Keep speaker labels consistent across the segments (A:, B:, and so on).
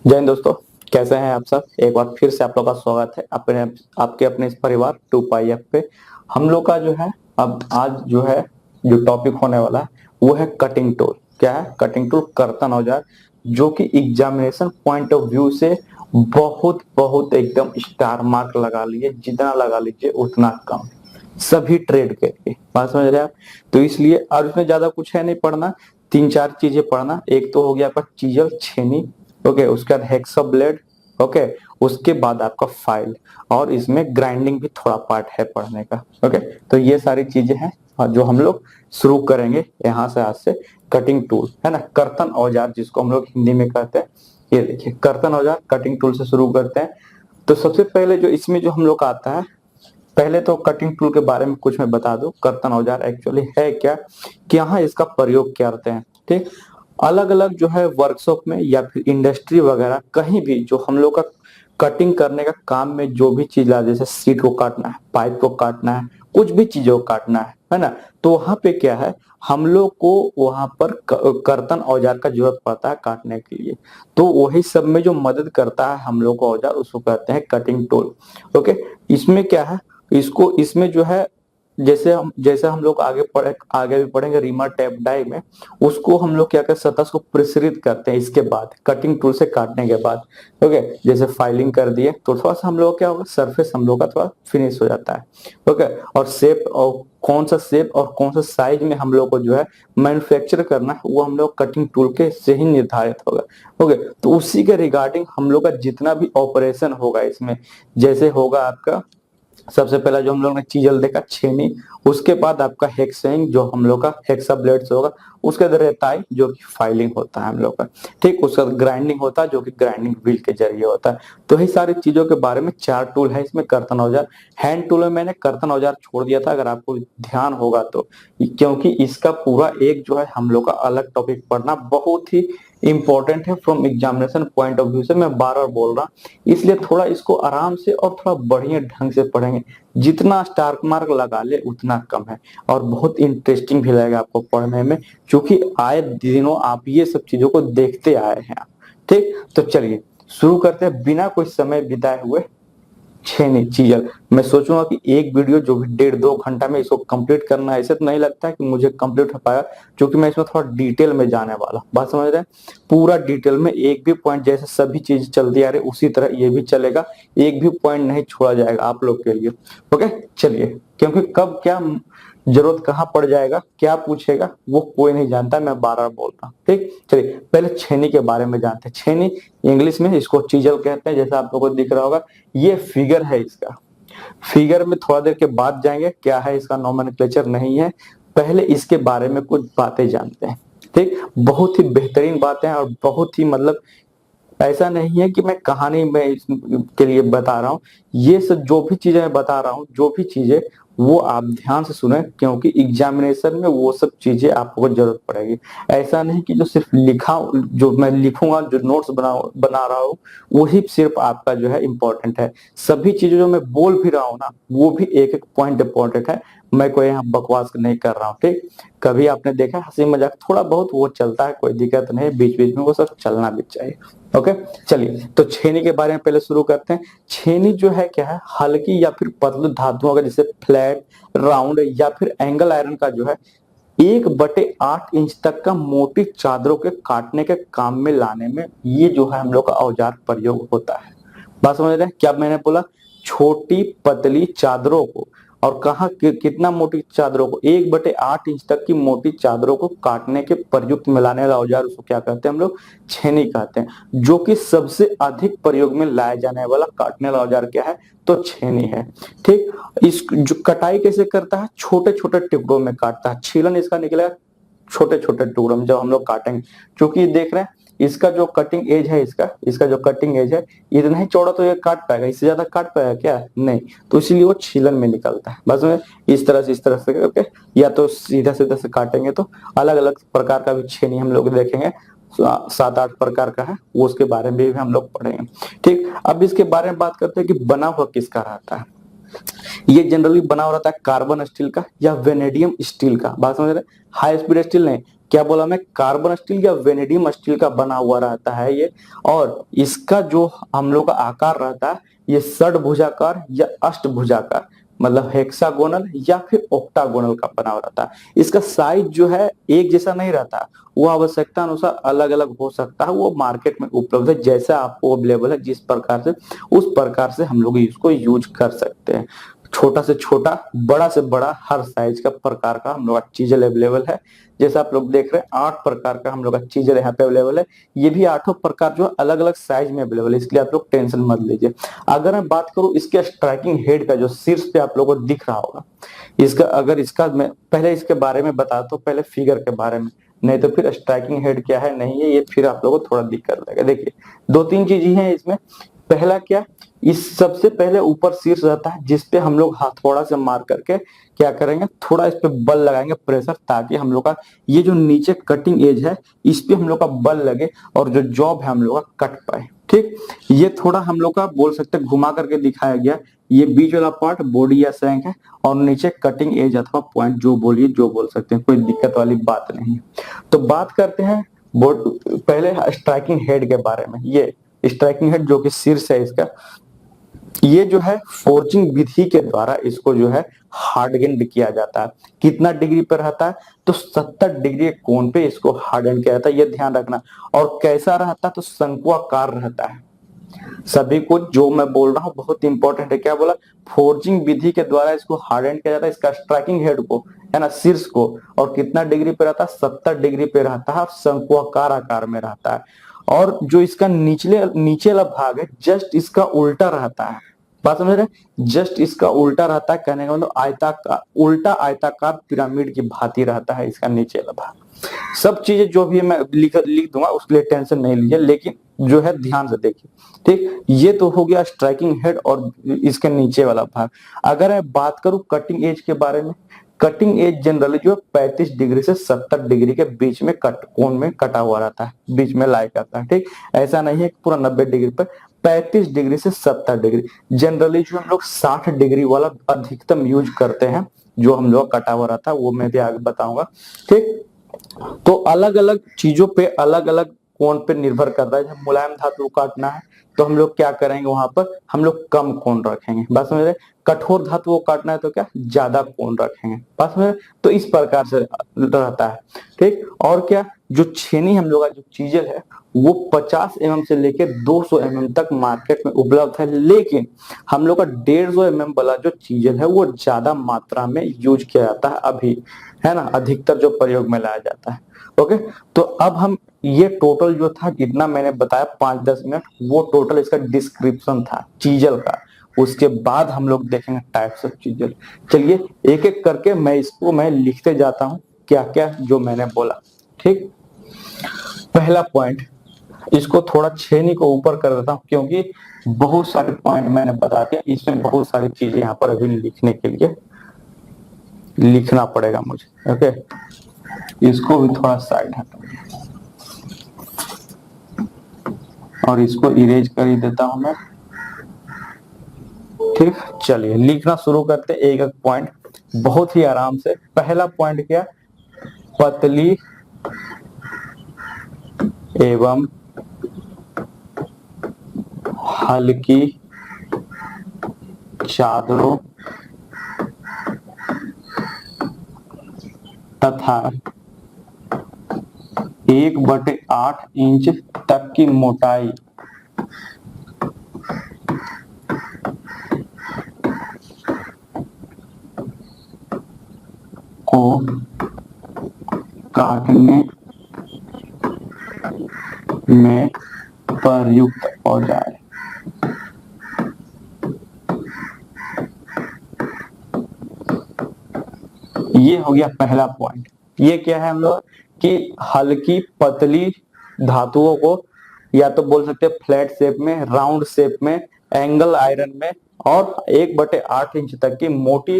A: जय हिंद दोस्तों। कैसे हैं आप सब। एक बार फिर से आप लोग का स्वागत है आपके अपने इस परिवार 2 पाई एफ पे। हम लोग का जो है अब आज जो टॉपिक होने वाला है वो है कटिंग टूल। क्या है कटिंग टूल? कर्तन औजार, जो कि एग्जामिनेशन पॉइंट ऑफ व्यू से बहुत बहुत एकदम स्टार मार्क लगा लीजिए, जितना लगा लीजिए उतना कम, सभी ट्रेड के लिए। बात समझ रहे हैं आप? तो इसलिए और इसमें ज्यादा कुछ है नहीं पढ़ना, 3-4 चीजें पढ़ना। एक तो हो गया आपका चीजल छेनी, ओके, उसके बाद हेक्सा ब्लेड, ओके, उसके बाद आपका फाइल, और इसमें ग्राइंडिंग भी थोड़ा पार्ट है पढ़ने का। ओके, तो ये सारी चीजें हैं और जो हम लोग शुरू करेंगे यहाँ से आज से। कटिंग टूल है ना, कर्तन औजार जिसको हम लोग हिंदी में कहते हैं। ये देखिए कर्तन औजार कटिंग टूल से शुरू करते हैं। तो सबसे पहले जो इसमें जो हम लोग का आता है, पहले तो कटिंग टूल के बारे में कुछ मैं बता दूं। कर्तन औजार एक्चुअली है क्या, कि यहाँ इसका प्रयोग क्या करते हैं। ठीक, अलग अलग जो है वर्कशॉप में या फिर इंडस्ट्री वगैरह कहीं भी जो हम लोग का कटिंग करने का काम में जो भी चीज ला, जैसे सीट को काटना है, पाइप को काटना है, कुछ भी चीजों को काटना है ना, तो वहां पे क्या है, हम लोग को वहां पर कर्तन औजार का जरूरत पड़ता है काटने के लिए। तो वही सब में जो मदद करता है हम लोग को औजार, उसको कहते हैं कटिंग टूल। ओके, इसमें क्या है, इसको इसमें जो है जैसे हम लोग आगे भी पढ़ेंगे रीमर टेप डाई में, उसको हम लोग क्या करते हैं, सतह को प्रसारित करते हैं इसके बाद, कटिंग टूल से काटने के बाद। ओके, जैसे फाइलिंग कर दिए तो थोड़ा सा हम लोग क्या होगा, सरफेस हम लोग का थोड़ा फिनिश हो जाता है। ओके, और शेप, और कौन सा शेप और कौन सा साइज में हम लोग को जो है मैन्युफैक्चर करना है, वो हम लोग कटिंग टूल के से ही निर्धारित होगा। ओके, तो उसी के रिगार्डिंग हम लोग का जितना भी ऑपरेशन होगा इसमें, जैसे होगा आपका सबसे पहला जो हम लोग ने चीजल देखा छेनी, उसके बाद आपका हेक्सेइंग जो हम लोग का हेक्सा ब्लेड्स होगा, उसके बाद रेताई जो कि फाइलिंग होता है हम लोग का। ठीक, उसका ग्राइंडिंग होता है जो कि ग्राइंडिंग व्हील के जरिए होता है। तो यही सारी चीजों के बारे में 4 टूल है इसमें कर्तन औजार। हैंड टूल में मैंने कर्तन औजार छोड़ दिया था, अगर आपको ध्यान होगा तो, क्योंकि इसका पूरा एक जो है हम लोग का अलग टॉपिक पढ़ना बहुत ही इंपॉर्टेंट है from examination point of view से। मैं बार बार बोल रहा हूँ, इसलिए थोड़ा इसको आराम से और थोड़ा बढ़िया ढंग से पढ़ेंगे। जितना स्टार मार्क लगा ले उतना कम है, और बहुत इंटरेस्टिंग भी लगेगा आपको पढ़ने में, क्योंकि आए दिनों आप ये सब चीजों को देखते आए हैं आप। ठीक, तो चलिए शुरू करते हैं बिना कोई समय बिताए हुए। छेनी चीजल, मैं सोचूंगा कि एक वीडियो जो भी 1.5-2 घंटा में इसको कंप्लीट करना है, ऐसे तो नहीं लगता है कि मुझे कंप्लीट हो पाएगा, क्योंकि मैं इसमें थोड़ा डिटेल में जाने वाला। बात समझ रहे हैं? पूरा डिटेल में, एक भी पॉइंट, जैसे सभी चीज चलती आ रही उसी तरह ये भी चलेगा, एक भी पॉइंट नहीं छोड़ा जाएगा आप लोग के लिए। ओके, चलिए, क्योंकि कब क्या जरूरत कहाँ पड़ जाएगा, क्या पूछेगा, वो कोई नहीं जानता, मैं बार बार बोलता हूँ। ठीक, चलिए पहले छेनी के बारे में जानते हैं। छेनी इंग्लिश में इसको चीजल कहते हैं, जैसा आप लोगों को दिख रहा होगा, ये फिगर है इसका। फिगर में थोड़ा देर के बाद जाएंगे, क्या है इसका नोमेनक्लेचर नहीं है, पहले इसके बारे में कुछ बातें जानते हैं। ठीक, बहुत ही बेहतरीन बातें हैं, और बहुत ही मतलब ऐसा नहीं है कि मैं कहानी में के लिए बता रहा हूँ। ये सब जो भी चीजें मैं बता रहा हूँ, जो भी चीजें, वो आप ध्यान से सुने, क्योंकि एग्जामिनेशन में वो सब चीजें आपको जरूरत पड़ेगी। ऐसा नहीं कि जो सिर्फ लिखा, जो मैं लिखूंगा, जो नोट्स बना रहा हूँ, वही सिर्फ आपका जो है इम्पोर्टेंट है। सभी चीजें जो मैं बोल भी रहा हूँ ना, वो भी एक एक पॉइंट इम्पोर्टेंट है। मैं कोई यहाँ बकवास नहीं कर रहा हूँ। ठीक, कभी आपने देखा हंसी मजाक थोड़ा बहुत वो चलता है, कोई दिक्कत नहीं, बीच बीच में वो सब चलना भी चाहिए। ओके, चलिए तो छेनी के बारे में पहले शुरू करते हैं। छेनी जो है क्या है, हल्की या फिर पतली धातुओं का, जैसे फ्लैट, राउंड या फिर एंगल आयरन का जो है 1/8 इंच तक का मोटी चादरों के काटने के काम में लाने में ये जो है हम लोग का औजार प्रयोग होता है। बात समझ रहे हैं? क्या मैंने बोला, छोटी पतली चादरों को, और कहा कितना मोटी चादरों को, 1/8 इंच तक की मोटी चादरों को काटने के प्रयुक्त में लाने वाला औजार, उसको क्या कहते हैं हम लोग, छेनी कहते हैं। जो कि सबसे अधिक प्रयोग में लाया जाने वाला काटने वाला औजार क्या है, तो छेनी है। ठीक, इस जो कटाई कैसे करता है, छोटे छोटे टुकड़ों में काटता है। छीलन इसका निकलेगा छोटे छोटे टुकड़ों में जब हम लोग काटेंगे, क्योंकि देख रहे हैं इसका जो कटिंग एज है, इसका जो कटिंग एज है, इतना ही चौड़ा तो ये काट पाएगा, इससे ज्यादा काट पाएगा क्या, नहीं। तो इसीलिए वो छीलन में निकलता है। बस में इस तरह से ओके, या तो सीधा सीधा से काटेंगे तो अलग अलग प्रकार का भी छेनी हम लोग देखेंगे, 7-8 प्रकार का है, वो उसके बारे में भी हम लोग पढ़ेंगे। ठीक, अब इसके बारे में बात करते हैं कि बना हुआ किसका रहता है। ये जनरली बना हुआ रहता है कार्बन स्टील का या वेनेडियम स्टील का। बात समझ रहे हैं? हाई स्पीड स्टील नहीं, क्या बोला मैं, कार्बन स्टील या वेनेडियम स्टील का बना हुआ रहता है ये। और इसका जो हम लोग का आकार रहता है ये षडभुजाकार या अष्टभुजाकार, मतलब हेक्सागोनल या फिर ऑक्टागोनल का बना हुआ रहता है। इसका साइज जो है एक जैसा नहीं रहता, वो आवश्यकता अनुसार अलग अलग हो सकता है, वो मार्केट में उपलब्ध है, जैसा आपको अवेलेबल है जिस प्रकार से उस प्रकार से हम लोग इसको यूज कर सकते हैं। छोटा से छोटा, बड़ा से बड़ा, हर साइज का प्रकार का हम लोग का चीजल अवेलेबल है। जैसा आप लोग देख रहे हैं 8 प्रकार का हम लोग का चीजल यहाँ पे अवेलेबल है। ये भी 8 प्रकार जो अलग अलग साइज में अवेलेबल है, इसलिए आप लोग टेंशन मत लीजिए। अगर मैं बात करूं इसके स्ट्राइकिंग हेड का, जो शीर्ष पे आप लोगों को दिख रहा होगा, इसका अगर इसका मैं पहले इसके बारे में बता दो, पहले फिगर के बारे में, नहीं तो फिर स्ट्राइकिंग हेड क्या है नहीं है ये फिर आप लोगों को थोड़ा दिक्कत लगेगा। देखिए 2-3 चीजें हैं इसमें। पहला क्या, इस सबसे पहले ऊपर शीर्ष रहता है जिसपे हम लोग हथौड़ा से मार करके क्या करेंगे, थोड़ा इस पे बल लगाएंगे, प्रेशर, ताकि हम लोग का ये जो नीचे कटिंग एज है इस पे हम लोग का बल लगे और जो जॉब है हम लोग का कट पाए। ठीक, ये थोड़ा हम लोग का बोल सकते हैं घुमा करके दिखाया गया। ये बीच वाला पार्ट बॉडी या सैंक है और नीचे कटिंग एज अथवा पॉइंट जो बोलिए, जो बोल सकते हैं, कोई दिक्कत वाली बात नहीं है। तो बात करते हैं पहले स्ट्राइकिंग हेड के बारे में। ये स्ट्राइकिंग हेड जो कि शीर्ष है इसका, ये जो है फोर्जिंग विधि के द्वारा इसको जो है हार्डएंड किया जाता है। कितना डिग्री पर रहता है, तो 70 डिग्री के कोण पे इसको हार्डएंड किया जाता है, ये ध्यान रखना। और कैसा रहता है, तो शंक्वाकार रहता है। सभी को जो मैं बोल रहा हूँ बहुत इंपॉर्टेंट है। क्या बोला, फोर्जिंग विधि के द्वारा इसको हार्डएंड किया जाता है, इसका स्ट्राइकिंग हेड को, है ना, शीर्ष को। और कितना डिग्री पे रहता है, 70 डिग्री पे रहता है, शंक्वाकार आकार में रहता है। और जो इसका नीचे वाला भाग है जस्ट इसका उल्टा रहता है। बात समझ रहे, जस्ट इसका उल्टा रहता है, कहने का मतलब आयताकार, उल्टा आयताकार पिरामिड की भांति रहता है इसका नीचे वाला भाग। सब चीजें जो भी मैं लिख दूंगा उसके लिए टेंशन नहीं लीजिए, लेकिन जो है ध्यान से देखिए। ठीक, ये तो हो गया स्ट्राइकिंग हेड और इसके नीचे वाला भाग। अगर मैं बात करूं कटिंग एज के बारे में, कटिंग एज जनरली जो 35 डिग्री से 70 डिग्री के बीच में कोण में कटा हुआ रहता है, बीच में लाई करता है। ठीक, ऐसा नहीं है कि पूरा 90 डिग्री पर, 35 डिग्री से 70 डिग्री। जनरली जो हम लोग 60 डिग्री वाला अधिकतम यूज करते हैं, जो हम लोग कटा हुआ रहता है, वो मैं भी आगे बताऊंगा। ठीक, तो अलग अलग चीजों पे अलग अलग कोण पे निर्भर कर रहा है। जब मुलायम धातु को काटना है तो हम लोग क्या करेंगे, वहां पर हम लोग कम कोण रखेंगे। बस समझ रहे, कठोर धातु को काटना है तो क्या ज्यादा कोण रखेंगे। बस समझ रहे, तो इस प्रकार से रहता है। ठीक, और क्या, जो छेनी हम लोग का जो चीजल है वो 50 mm से लेकर 200 mm तक मार्केट में उपलब्ध है, लेकिन हम लोग का 150 mm वाला जो चीजल है वो ज्यादा मात्रा में यूज किया जाता है अभी, है ना, अधिकतर जो प्रयोग में लाया जाता है। ओके, तो अब हम ये टोटल जो था जितना मैंने बताया 5-10 मिनट, वो टोटल इसका डिस्क्रिप्शन था चीजल का। उसके बाद हम लोग देखेंगे टाइप्स ऑफ चीजल। चलिए एक एक करके मैं लिखते जाता हूँ क्या क्या जो मैंने बोला। ठीक, पहला पॉइंट, इसको थोड़ा छेनी को ऊपर कर देता हूँ क्योंकि बहुत सारे पॉइंट मैंने बता दिया, इसमें बहुत सारी चीजें यहाँ पर अभी लिखने के लिए लिखना पड़ेगा मुझे। ओके, इसको भी थोड़ा साइड हटा और इसको इरेज कर ही देता हूं मैं। ठीक, चलिए लिखना शुरू करते एक एक पॉइंट बहुत ही आराम से। पहला पॉइंट क्या, पतली एवं हल्की चादरों तथा 1/8 इंच तक की मोटाई को काटने में प्रयुक्त औजार। ये हो गया पहला पॉइंट। ये क्या है हम लोग कि हल्की पतली धातुओं को या तो बोल सकते हैं फ्लैट शेप में, राउंड शेप में, एंगल आयरन में, और 1/8 इंच तक की मोटी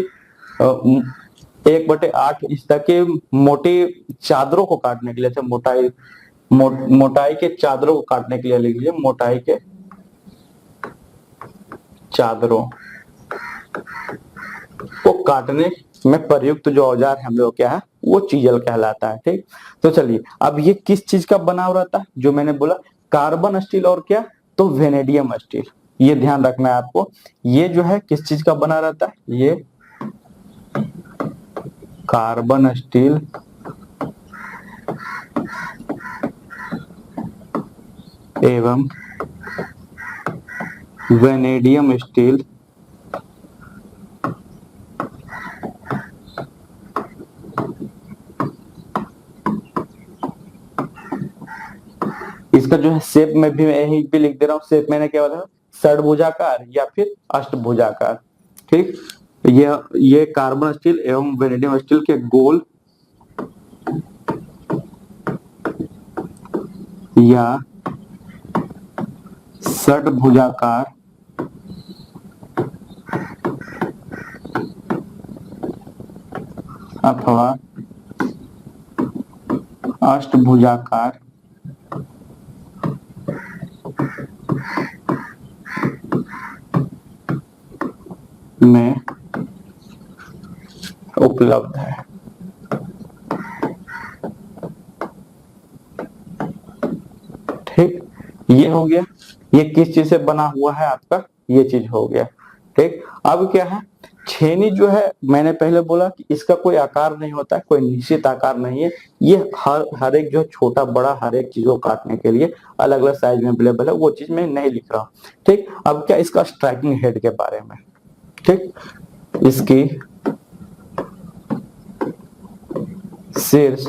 A: 1/8 इंच तक की मोटी चादरों को काटने के लिए, अच्छा मोटाई के चादरों को काटने के लिए लिख लीजिए, मोटाई के चादरों को काटने में प्रयुक्त जो औजार है हम लोग क्या है वो चीजल कहलाता है। ठीक, तो चलिए अब ये किस चीज का बना हुआ रहता है, जो मैंने बोला कार्बन स्टील और क्या, तो वेनेडियम स्टील। ये ध्यान रखना है आपको, ये जो है किस चीज का बना रहता है, ये कार्बन स्टील एवं वेनेडियम स्टील इसका जो है शेप में भी मैं यही भी लिख दे रहा हूँ, शेप मैंने क्या बताया, षडभुजाकार या फिर अष्टभुजाकार। ठीक, ये कार्बन स्टील एवं वेनेडियम स्टील के गोल या षडभुजाकार अथवा अष्टभुजाकार में उपलब्ध है। ठीक, ये हो गया, ये किस चीज से बना हुआ है आपका, ये चीज हो गया। ठीक, अब क्या है, छेनी जो है मैंने पहले बोला कि इसका कोई आकार नहीं होता है, कोई निश्चित आकार नहीं है, ये हर एक जो छोटा बड़ा हर एक चीज को काटने के लिए अलग अलग साइज में अवेलेबल है, वो चीज मैं नहीं लिख रहा हूँ। ठीक, अब क्या इसका स्ट्राइकिंग हेड के बारे में। ठीक, इसकी शीर्ष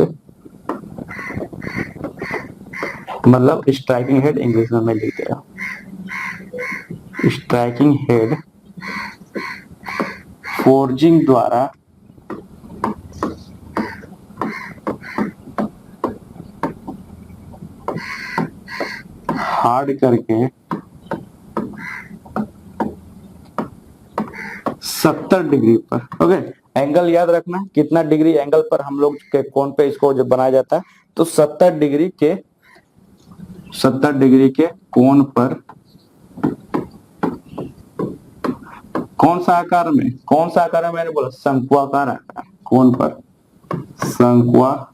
A: मतलब स्ट्राइकिंग हेड इंग्लिश में मैं लिख दे रहा हूं, स्ट्राइकिंग हेड फोर्जिंग द्वारा हार्ड करके 70 डिग्री पर। ओके, एंगल याद रखना है, कितना डिग्री एंगल पर हम लोग के कोण पे इसको जब बनाया जाता है, तो 70 डिग्री के कोण पर, कौन सा आकार में, कौन सा आकार है मैंने बोला, शंक्वाकार आकार, कोण पर शंक्वाकार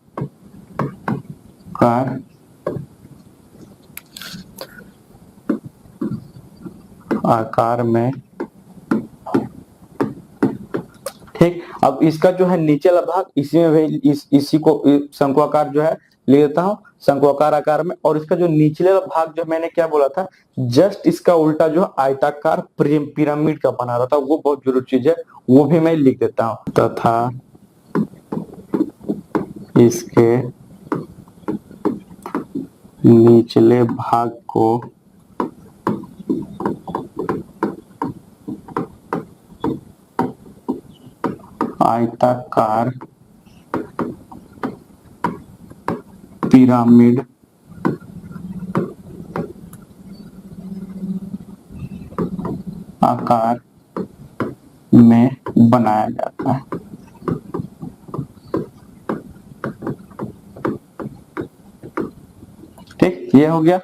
A: आकार में। ठीक, अब इसका जो है नीचला भाग, इसी में इसी को शंक्वाकार जो है ले लेता हूं शंक्वाकार आकार में, और इसका जो निचले भाग जो मैंने क्या बोला था, जस्ट इसका उल्टा जो आयताकार पिरामिड का बना रहा था, वो बहुत जरूरी चीज है, वो भी मैं लिख देता हूं, तथा इसके निचले भाग को आयताकार पिरामिड आकार में बनाया जाता है। ठीक, ये हो गया।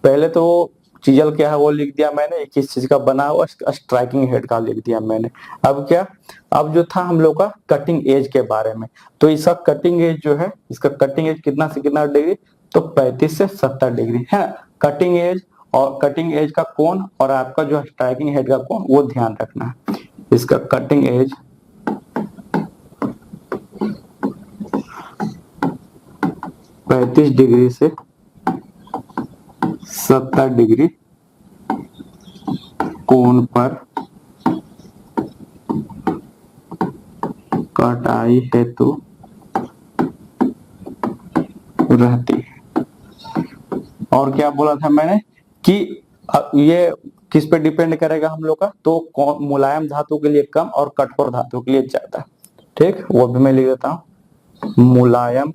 A: पहले तो चीजल क्या है वो लिख दिया मैंने, किस चीज का बना हुआ, स्ट्राइकिंग हेड का लिख दिया मैंने। अब क्या, अब जो था हम लोग का कटिंग एज के बारे में, तो इसका कटिंग एज जो है, इसका कटिंग एज कितना से कितना डिग्री, तो 35 से 70 डिग्री है कटिंग एज, और कटिंग एज का कोण और आपका जो स्ट्राइकिंग हेड का कोण वो ध्यान रखना है। इसका कटिंग एज 35 डिग्री से 70 डिग्री कोण पर कटाई हेतु रहती है। और क्या बोला था मैंने कि ये किस पे डिपेंड करेगा हम लोग का, तो मुलायम धातु के लिए कम और कठोर धातु के लिए ज्यादा। ठीक, वो भी मैं लिख देता हूं, मुलायम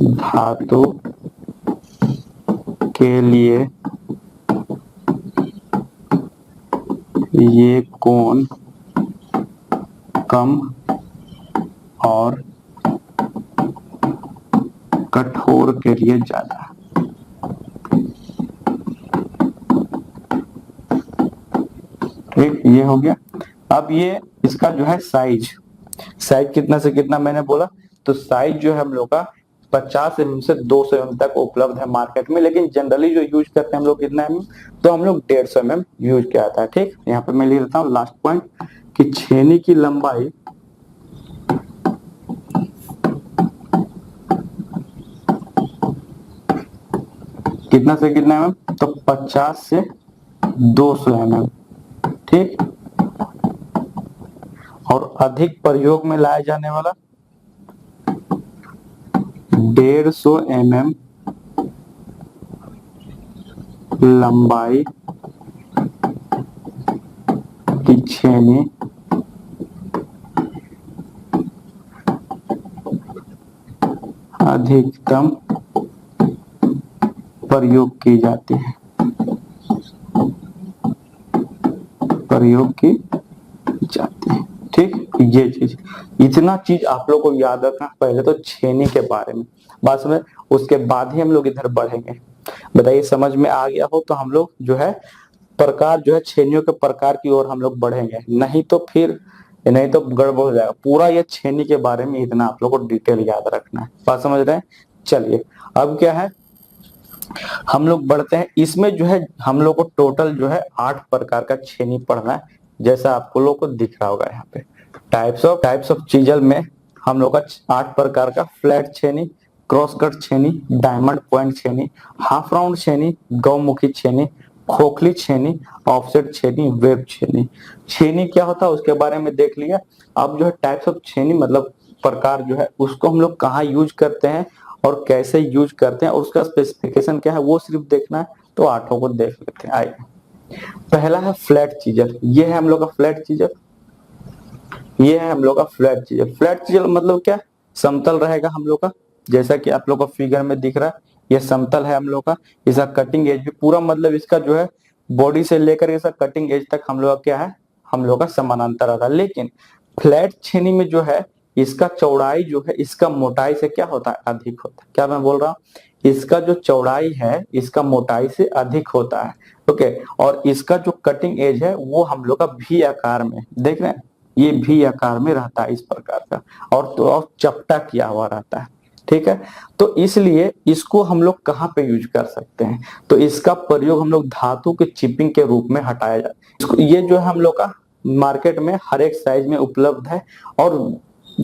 A: धातु के लिए ये कोण कम और कठोर के लिए ज्यादा। ठीक, ये हो गया। अब ये इसका जो है साइज कितना से कितना मैंने बोला, तो साइज जो है हम लोग का 50 mm से 200 mm तक उपलब्ध है मार्केट में, लेकिन जनरली जो यूज करते हैं हम लोग कितना mm, तो हम लोग 150 mm यूज किया जाता है। ठीक, यहाँ पे मैं लिख देता हूँ लास्ट पॉइंट कि छेनी की लंबाई कितना से कितना mm, तो 50 से 200 mm। ठीक, और अधिक प्रयोग में लाया जाने वाला 150 mm लंबाई की छेनी अधिकतम प्रयोग की जाती है, प्रयोग की जाती है। ठीक, ये चीज, इतना चीज आप लोग को याद रखना पहले तो छेनी के बारे में, बात समझ, उसके बाद ही हम लोग इधर बढ़ेंगे। बताइए समझ में आ गया हो तो हम लोग जो है प्रकार जो है छेनियों के प्रकार की ओर हम लोग बढ़ेंगे, नहीं तो गड़बड़ हो जाएगा। पूरा ये छेनी के बारे में इतना आप लोग को डिटेल याद रखना है, बात समझ रहे हैं। चलिए अब क्या है, हम लोग बढ़ते हैं। इसमें जो है हम लोग को टोटल जो है 8 प्रकार का छेनी पढ़ना है, जैसा आपको लोग को दिख रहा होगा यहाँ पे। टाइप्स ऑफ चीजल में हम लोग का 8 प्रकार का फ्लैट छेनी, क्रॉस कट छेनी, डायमंड पॉइंट छेनी, हाफ राउंड छेनी, गौमुखी छेनी, खोखली छेनी, ऑफसेट छेनी, वेब छेनी। छेनी क्या होता है उसके बारे में देख लिया। अब जो है टाइप्स ऑफ छेनी मतलब प्रकार जो है उसको हम लोग कहाँ यूज करते हैं और कैसे यूज करते हैं और उसका स्पेसिफिकेशन क्या है वो सिर्फ देखना है, तो 8 को देख लेते हैं। आइए, पहला है फ्लैट चीजल। ये है हम लोग का फ्लैट चीजल, ये है हम लोग का फ्लैट चीजल। फ्लैट चीजल मतलब क्या, समतल रहेगा हम लोग का, जैसा कि आप लोग को फिगर में दिख रहा है, ये समतल है हम लोग का। इसका कटिंग एज भी पूरा मतलब इसका जो है बॉडी से लेकर इसका कटिंग एज तक हम लोग का क्या है, हम लोग का समानांतर रहता है। लेकिन फ्लैट छेनी में जो है इसका चौड़ाई जो है इसका मोटाई से क्या होता है, अधिक होता है। क्या मैं बोल रहा हूँ, इसका जो चौड़ाई है इसका मोटाई से अधिक होता है। ओके, और इसका जो कटिंग एज है वो हम लोग का भी आकार में, देख रहे हैं, ये भी आकार में रहता है इस प्रकार का, और चपटा किया हुआ रहता है। ठीक है, तो इसलिए इसको हम लोग कहाँ पे यूज कर सकते हैं, तो इसका प्रयोग हम लोग धातु के चिपिंग के रूप में हटाया जाता है। इसको ये जो है हम लोग का मार्केट में हर एक साइज में उपलब्ध है, और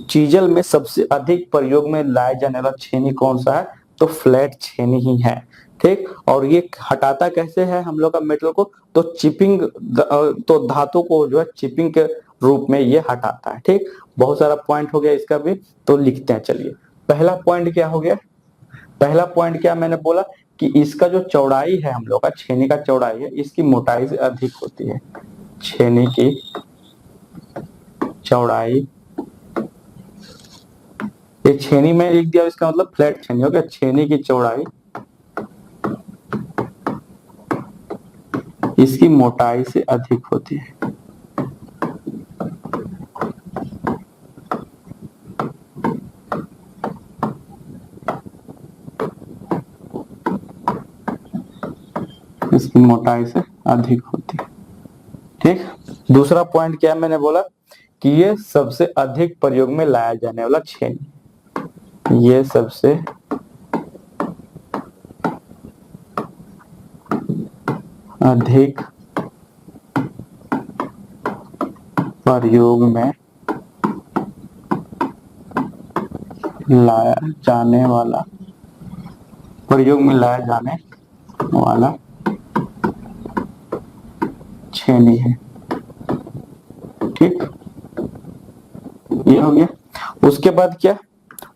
A: चीजल में सबसे अधिक प्रयोग में लाया जाने वाला छेनी कौन सा है, तो फ्लैट छेनी ही है। ठीक, और ये हटाता कैसे है हम लोग का मेटल को, तो चिपिंग, तो धातु को जो है चिपिंग के रूप में ये हटाता है। ठीक, बहुत सारा पॉइंट हो गया इसका भी, तो लिखते हैं। चलिए, पहला पॉइंट क्या हो गया, पहला पॉइंट क्या मैंने बोला कि इसका जो चौड़ाई है हम लोग का छेनी का चौड़ाई है इसकी मोटाई से अधिक होती है। छेनी की चौड़ाई, ये छेनी में लिख दिया, इसका मतलब फ्लैट छेनी हो गया। छेनी की चौड़ाई इसकी मोटाई से अधिक होती है। इसकी मोटाई से अधिक होती है। ठीक, दूसरा पॉइंट क्या मैंने बोला कि ये सबसे अधिक प्रयोग में लाया जाने वाला छेनी, ये सबसे अधिक प्रयोग में लाया जाने वाला, प्रयोग में लाया जाने वाला छेनी है। ठीक, ये हो गया। उसके बाद क्या,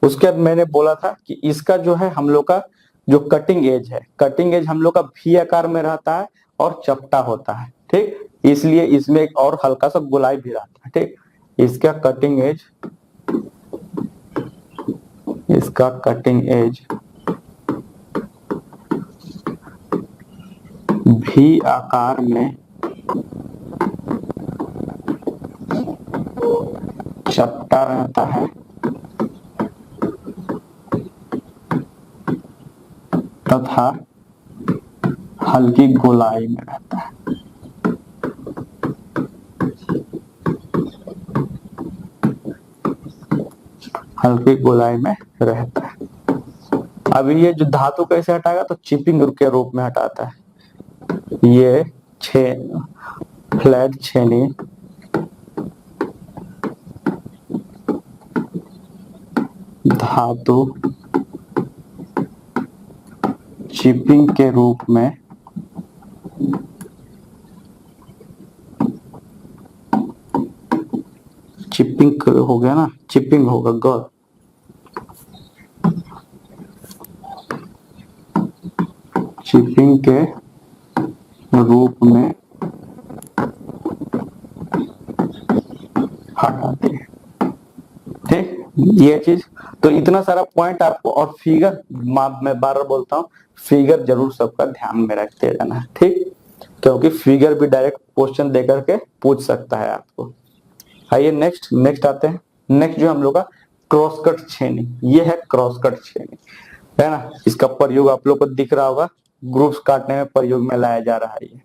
A: उसके बाद मैंने बोला था कि इसका जो है हम लोग का जो कटिंग एज है, कटिंग एज हम लोग का भी आकार में रहता है और चपटा होता है। ठीक, इसलिए इसमें एक और हल्का सा गोलाई भी रहता है। ठीक, इसका कटिंग एज, इसका कटिंग एज भी आकार में चपटा रहता है तथा हल्की गोलाई में रहता है। हल्की गोलाई में रहता है। अब ये जो धातु कैसे हटाएगा, तो चिपिंग के रूप में हटाता है। ये फ्लैट छेनी धातु चिपिंग के रूप में चिपिंग हो गया ना, चिपिंग होगा ग, चिपिंग के रूप में हटाते हैं। ठीक, ये चीज तो इतना सारा पॉइंट आपको, और फिगर मैं बार बार बोलता हूँ, फिगर जरूर सबका ध्यान में रखते जाना। ठीक, क्योंकि फिगर भी डायरेक्ट क्वेश्चन देकर के पूछ सकता है आपको। आइए नेक्स्ट आते हैं। नेक्स्ट जो हम लोग का क्रॉस कट छेनी, ये है क्रॉस कट छेनी, है ना। इसका प्रयोग आप लोग को दिख रहा होगा, ग्रुप्स काटने में प्रयोग में लाया जा रहा है ये।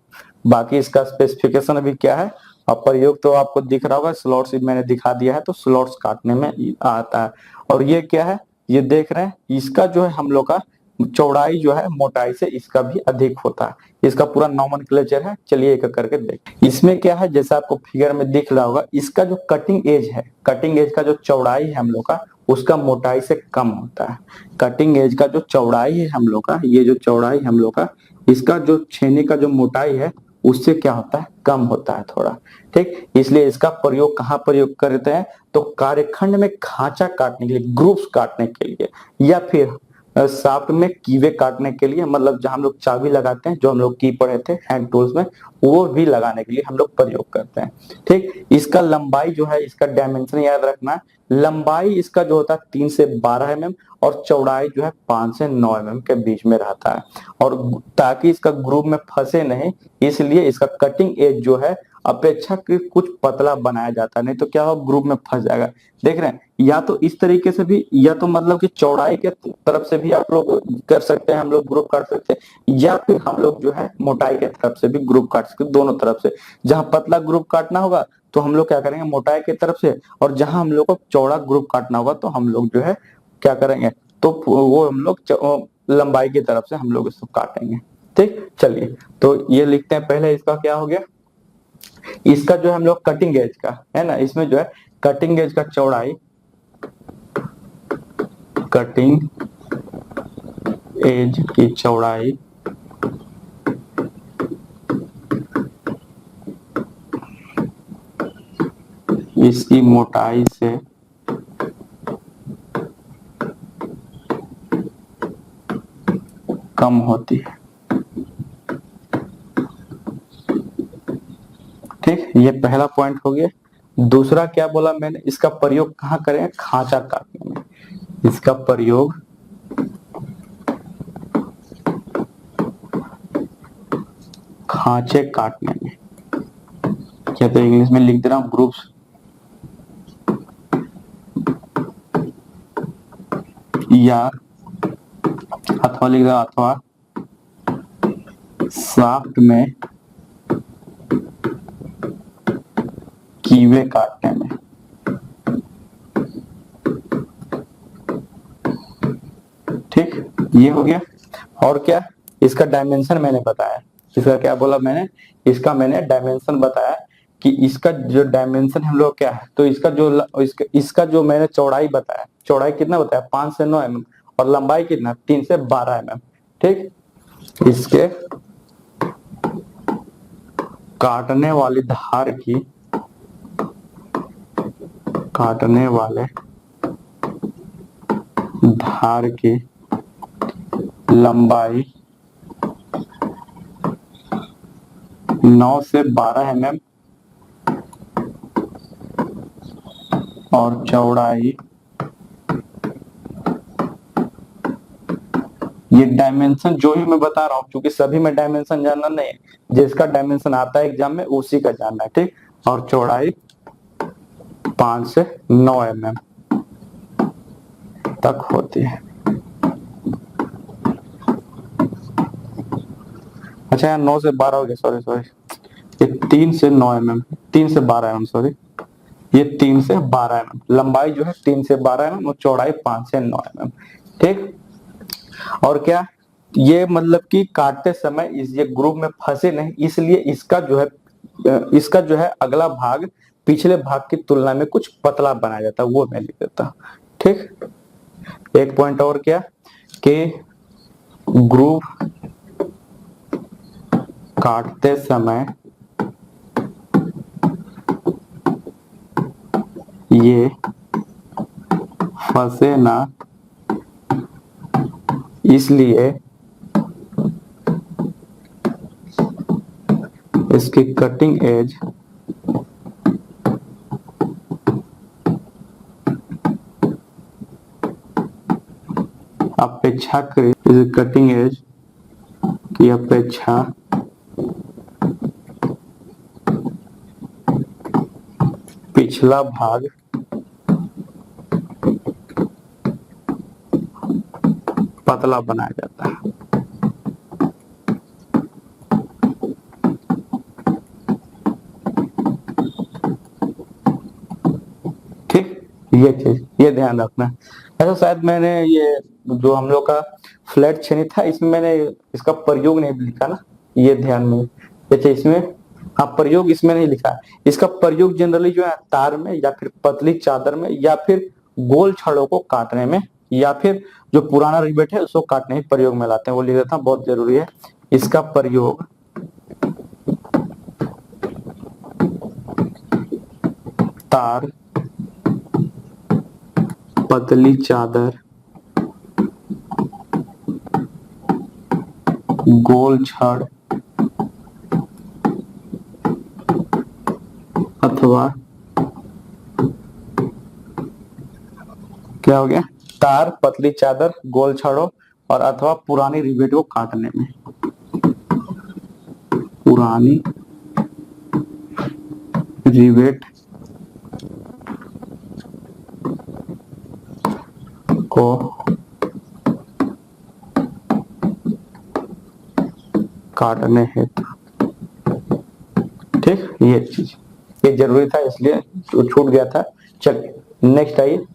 A: बाकी इसका स्पेसिफिकेशन अभी क्या है, अब प्रयोग तो आपको दिख रहा होगा, स्लॉट्स मैंने दिखा दिया है, तो स्लॉट्स काटने में आता है। और ये क्या है, ये देख रहे हैं, इसका जो है हम लोग का चौड़ाई जो है मोटाई से इसका भी अधिक होता है। इसका पूरा नॉमेनक्लेचर है, चलिए एक करके देख। इसमें क्या है, जैसा आपको फिगर में दिख रहा होगा, इसका जो कटिंग एज है, कटिंग एज का जो चौड़ाई है हम लोग का, उसका मोटाई से कम होता है। कटिंग एज का जो चौड़ाई है हम लोग का, ये जो चौड़ाई हम लोग का, इसका जो छेनी का जो मोटाई है उससे क्या होता है, कम होता है थोड़ा। ठीक, इसलिए इसका प्रयोग कहाँ प्रयोग करते हैं, तो कार्यखंड में खांचा काटने के लिए, ग्रुप्स काटने के लिए, या फिर शाफ्ट में कीवे काटने के लिए, मतलब जहां हम लोग चाबी लगाते हैं, जो हम लोग की पढ़े थे हैंड टूल्स में, वो भी लगाने के लिए हम लोग प्रयोग करते हैं। ठीक, इसका लंबाई जो है, इसका डायमेंशन याद रखना, लंबाई इसका जो होता है 3 से 12 mm, और चौड़ाई जो है 5 से 9 mm के बीच में रहता है। और ताकि इसका ग्रुप में फंसे नहीं, इसलिए इसका कटिंग एज जो है अपेक्षाकृत कुछ पतला बनाया जाता है, नहीं तो क्या हो, ग्रुप में फंस जाएगा। देख रहे हैं, या तो इस तरीके से भी, या तो मतलब कि चौड़ाई के तरफ से भी आप लोग कर सकते हैं, हम लोग ग्रुप काट सकते हैं, या फिर हम लोग जो है मोटाई के तरफ से भी ग्रुप काट सकते हैं, दोनों तरफ से। जहां पतला ग्रुप काटना होगा तो हम लोग क्या करेंगे, मोटाई की तरफ से, और जहां हम लोग को चौड़ा ग्रुप काटना होगा तो हम लोग जो है क्या करेंगे, तो वो हम लोग लंबाई की तरफ से हम लोग इसको काटेंगे। ठीक, चलिए तो ये लिखते हैं। पहले इसका क्या हो गया, इसका जो हम लोग कटिंग एज का है ना, इसमें जो है कटिंग एज का चौड़ाई, कटिंग एज की चौड़ाई इसकी मोटाई से कम होती है। ठीक, ये पहला पॉइंट हो गया। दूसरा क्या बोला मैंने, इसका प्रयोग कहाँ करें, खांचा काटने में। इसका प्रयोग खांचे काटने में, क्या तो इंग्लिश में लिख दे रहा हूं, ग्रुप्स, या अथवा लिख रहा, अथवा शाफ्ट में कीवे काटने में। ठीक, ये हो गया। और क्या, इसका डायमेंशन मैंने बताया, इसका क्या बोला मैंने, इसका मैंने डायमेंशन बताया कि इसका जो डायमेंशन हम लोग क्या है, तो इसका जो मैंने चौड़ाई बताया, चौड़ाई कितना बताया, 5 से 9 mm, और लंबाई कितना, 3 से 12 mm। ठीक, इसके काटने वाली धार की, काटने वाले धार की लंबाई 9 से 12 mm और चौड़ाई, ये डायमेंशन जो ही मैं बता रहा हूं, क्योंकि सभी में डायमेंशन जानना नहीं है, जिसका डायमेंशन आता है एग्जाम में उसी का जानना है। ठीक, और चौड़ाई 5 से 9 mm तक होती है। अच्छा यार 9 से 12 हो गया, सॉरी, ये 3 से 9 mm, 3 से 12 mm, सॉरी, ये 3 से 12 mm, लंबाई जो है 3 से 12 mm और चौड़ाई 5 से 9 mm। ठीक। और क्या, ये मतलब कि काटते समय ये ग्रुप में फंसे नहीं, इसलिए इसका जो है अगला भाग पिछले भाग की तुलना में कुछ पतला बनाया जाता है, वो मैं लिख देता हूं। ठीक। एक पॉइंट और क्या कि ग्रुप काटते समय ये फंसे ना, इसलिए इसकी कटिंग एज अपेक्षाकृत, कटिंग एज की अपेक्षा पिछला भाग पतला बनाया जाता है। ठीक, ये चीज ये ध्यान रखना। ऐसा शायद मैंने ये जो हम लोग का फ्लैट छेनी था इसमें मैंने इसका प्रयोग नहीं लिखा ना, ये ध्यान में। अच्छा, इसमें हाँ प्रयोग इसमें नहीं लिखा, इसका प्रयोग जनरली जो है तार में या फिर पतली चादर में या फिर गोल छड़ों को काटने में या फिर जो पुराना रिवेट है उसको काटने में प्रयोग में लाते हैं, वो लिख देता हूं, बहुत जरूरी है। इसका प्रयोग तार, पतली चादर, गोल छड़ अथवा क्या हो गया, तार, पतली चादर, गोल छड़ों और अथवा पुरानी रिवेट को काटने में, पुरानी रिवेट को काटने हेतु। ठीक, ये चीज ये जरूरी था इसलिए छूट गया था। चलिए नेक्स्ट आइए।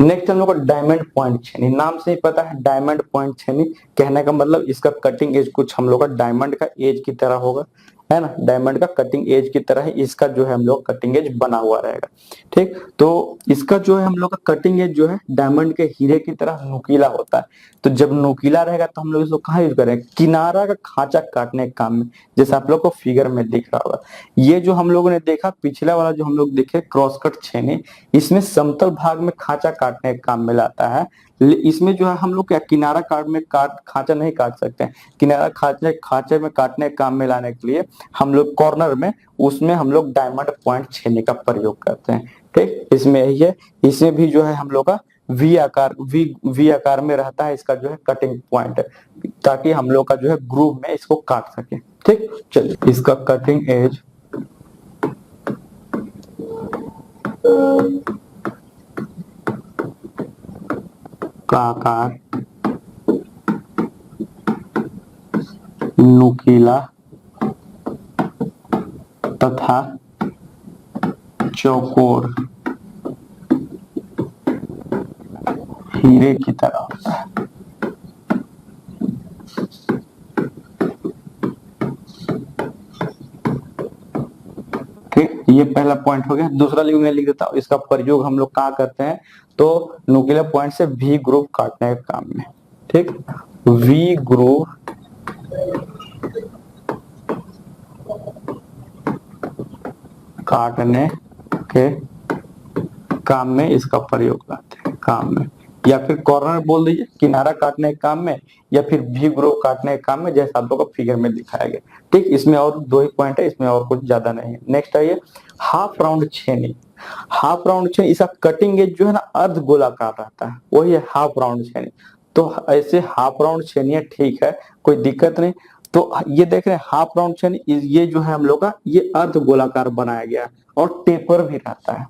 A: नेक्स्ट हम लोग का डायमंड पॉइंट छेनी, नाम से ही पता है डायमंड पॉइंट छेनी, कहने का मतलब इसका कटिंग एज कुछ हम लोग का डायमंड का एज की तरह होगा, है ना, डायमंड का कटिंग एज की तरह ही इसका जो है हम लोग कटिंग एज बना हुआ रहेगा। ठीक, तो इसका जो है हम लोग का कटिंग एज जो है डायमंड के हीरे की तरह नुकीला होता है। तो जब नुकीला रहेगा तो हम लोग इसको कहाँ यूज करेंगे, किनारा का खांचा काटने के काम में, जैसे आप लोग को फिगर में दिख रहा होगा। ये जो हम लोगों ने देखा पिछला वाला जो हम लोग देखे क्रॉस कट छेनी, इसमें समतल भाग में खांचा काटने के काम में लाता है। इसमें जो है हम लोग क्या किनारा खांचा नहीं काट सकते हैं, किनारा खांचे में काटने के काम में लाने के लिए हम लोग कॉर्नर में उसमें हम लोग डायमंड पॉइंट छेनी का प्रयोग करते हैं। ठीक, इसमें यही है, इसमें भी जो है हम लोग का वी आकार में रहता है इसका जो है कटिंग पॉइंट, ताकि हम लोग का जो है ग्रूव में इसको काट सके। ठीक, चलिए इसका कटिंग एज का आकार नुकीला तथा चौकोर हीरे की तरह होता है। ठीक, ये पहला पॉइंट हो गया। दूसरा लिख देता हूं, इसका प्रयोग हम लोग कहाँ करते हैं, तो नुकीला पॉइंट से वी ग्रुव काटने के काम में। ठीक, वी ग्रुव काटने के काम में इसका प्रयोग करते हैं, काम में, या फिर कॉर्नर बोल दीजिए, किनारा काटने के काम में, या फिर वी ग्रुव काटने के काम में, जैसा आप लोगों को फिगर में दिखाया गया। ठीक, इसमें और 2 ही पॉइंट है, इसमें और कुछ ज्यादा नहीं है। नेक्स्ट आइए हाफ राउंड छेनी। हाफ राउंड छेनी, इसका कटिंग एज जो है ना अर्ध गोलाकार रहता है, वही है हाफ राउंड छेनी। तो ऐसे हाफ राउंड छेनी ठीक है, कोई दिक्कत नहीं। तो ये देख रहे हैं हाफ राउंड छेनी, ये जो है हम लोग का ये अर्ध गोलाकार बनाया गया और टेपर भी रहता है।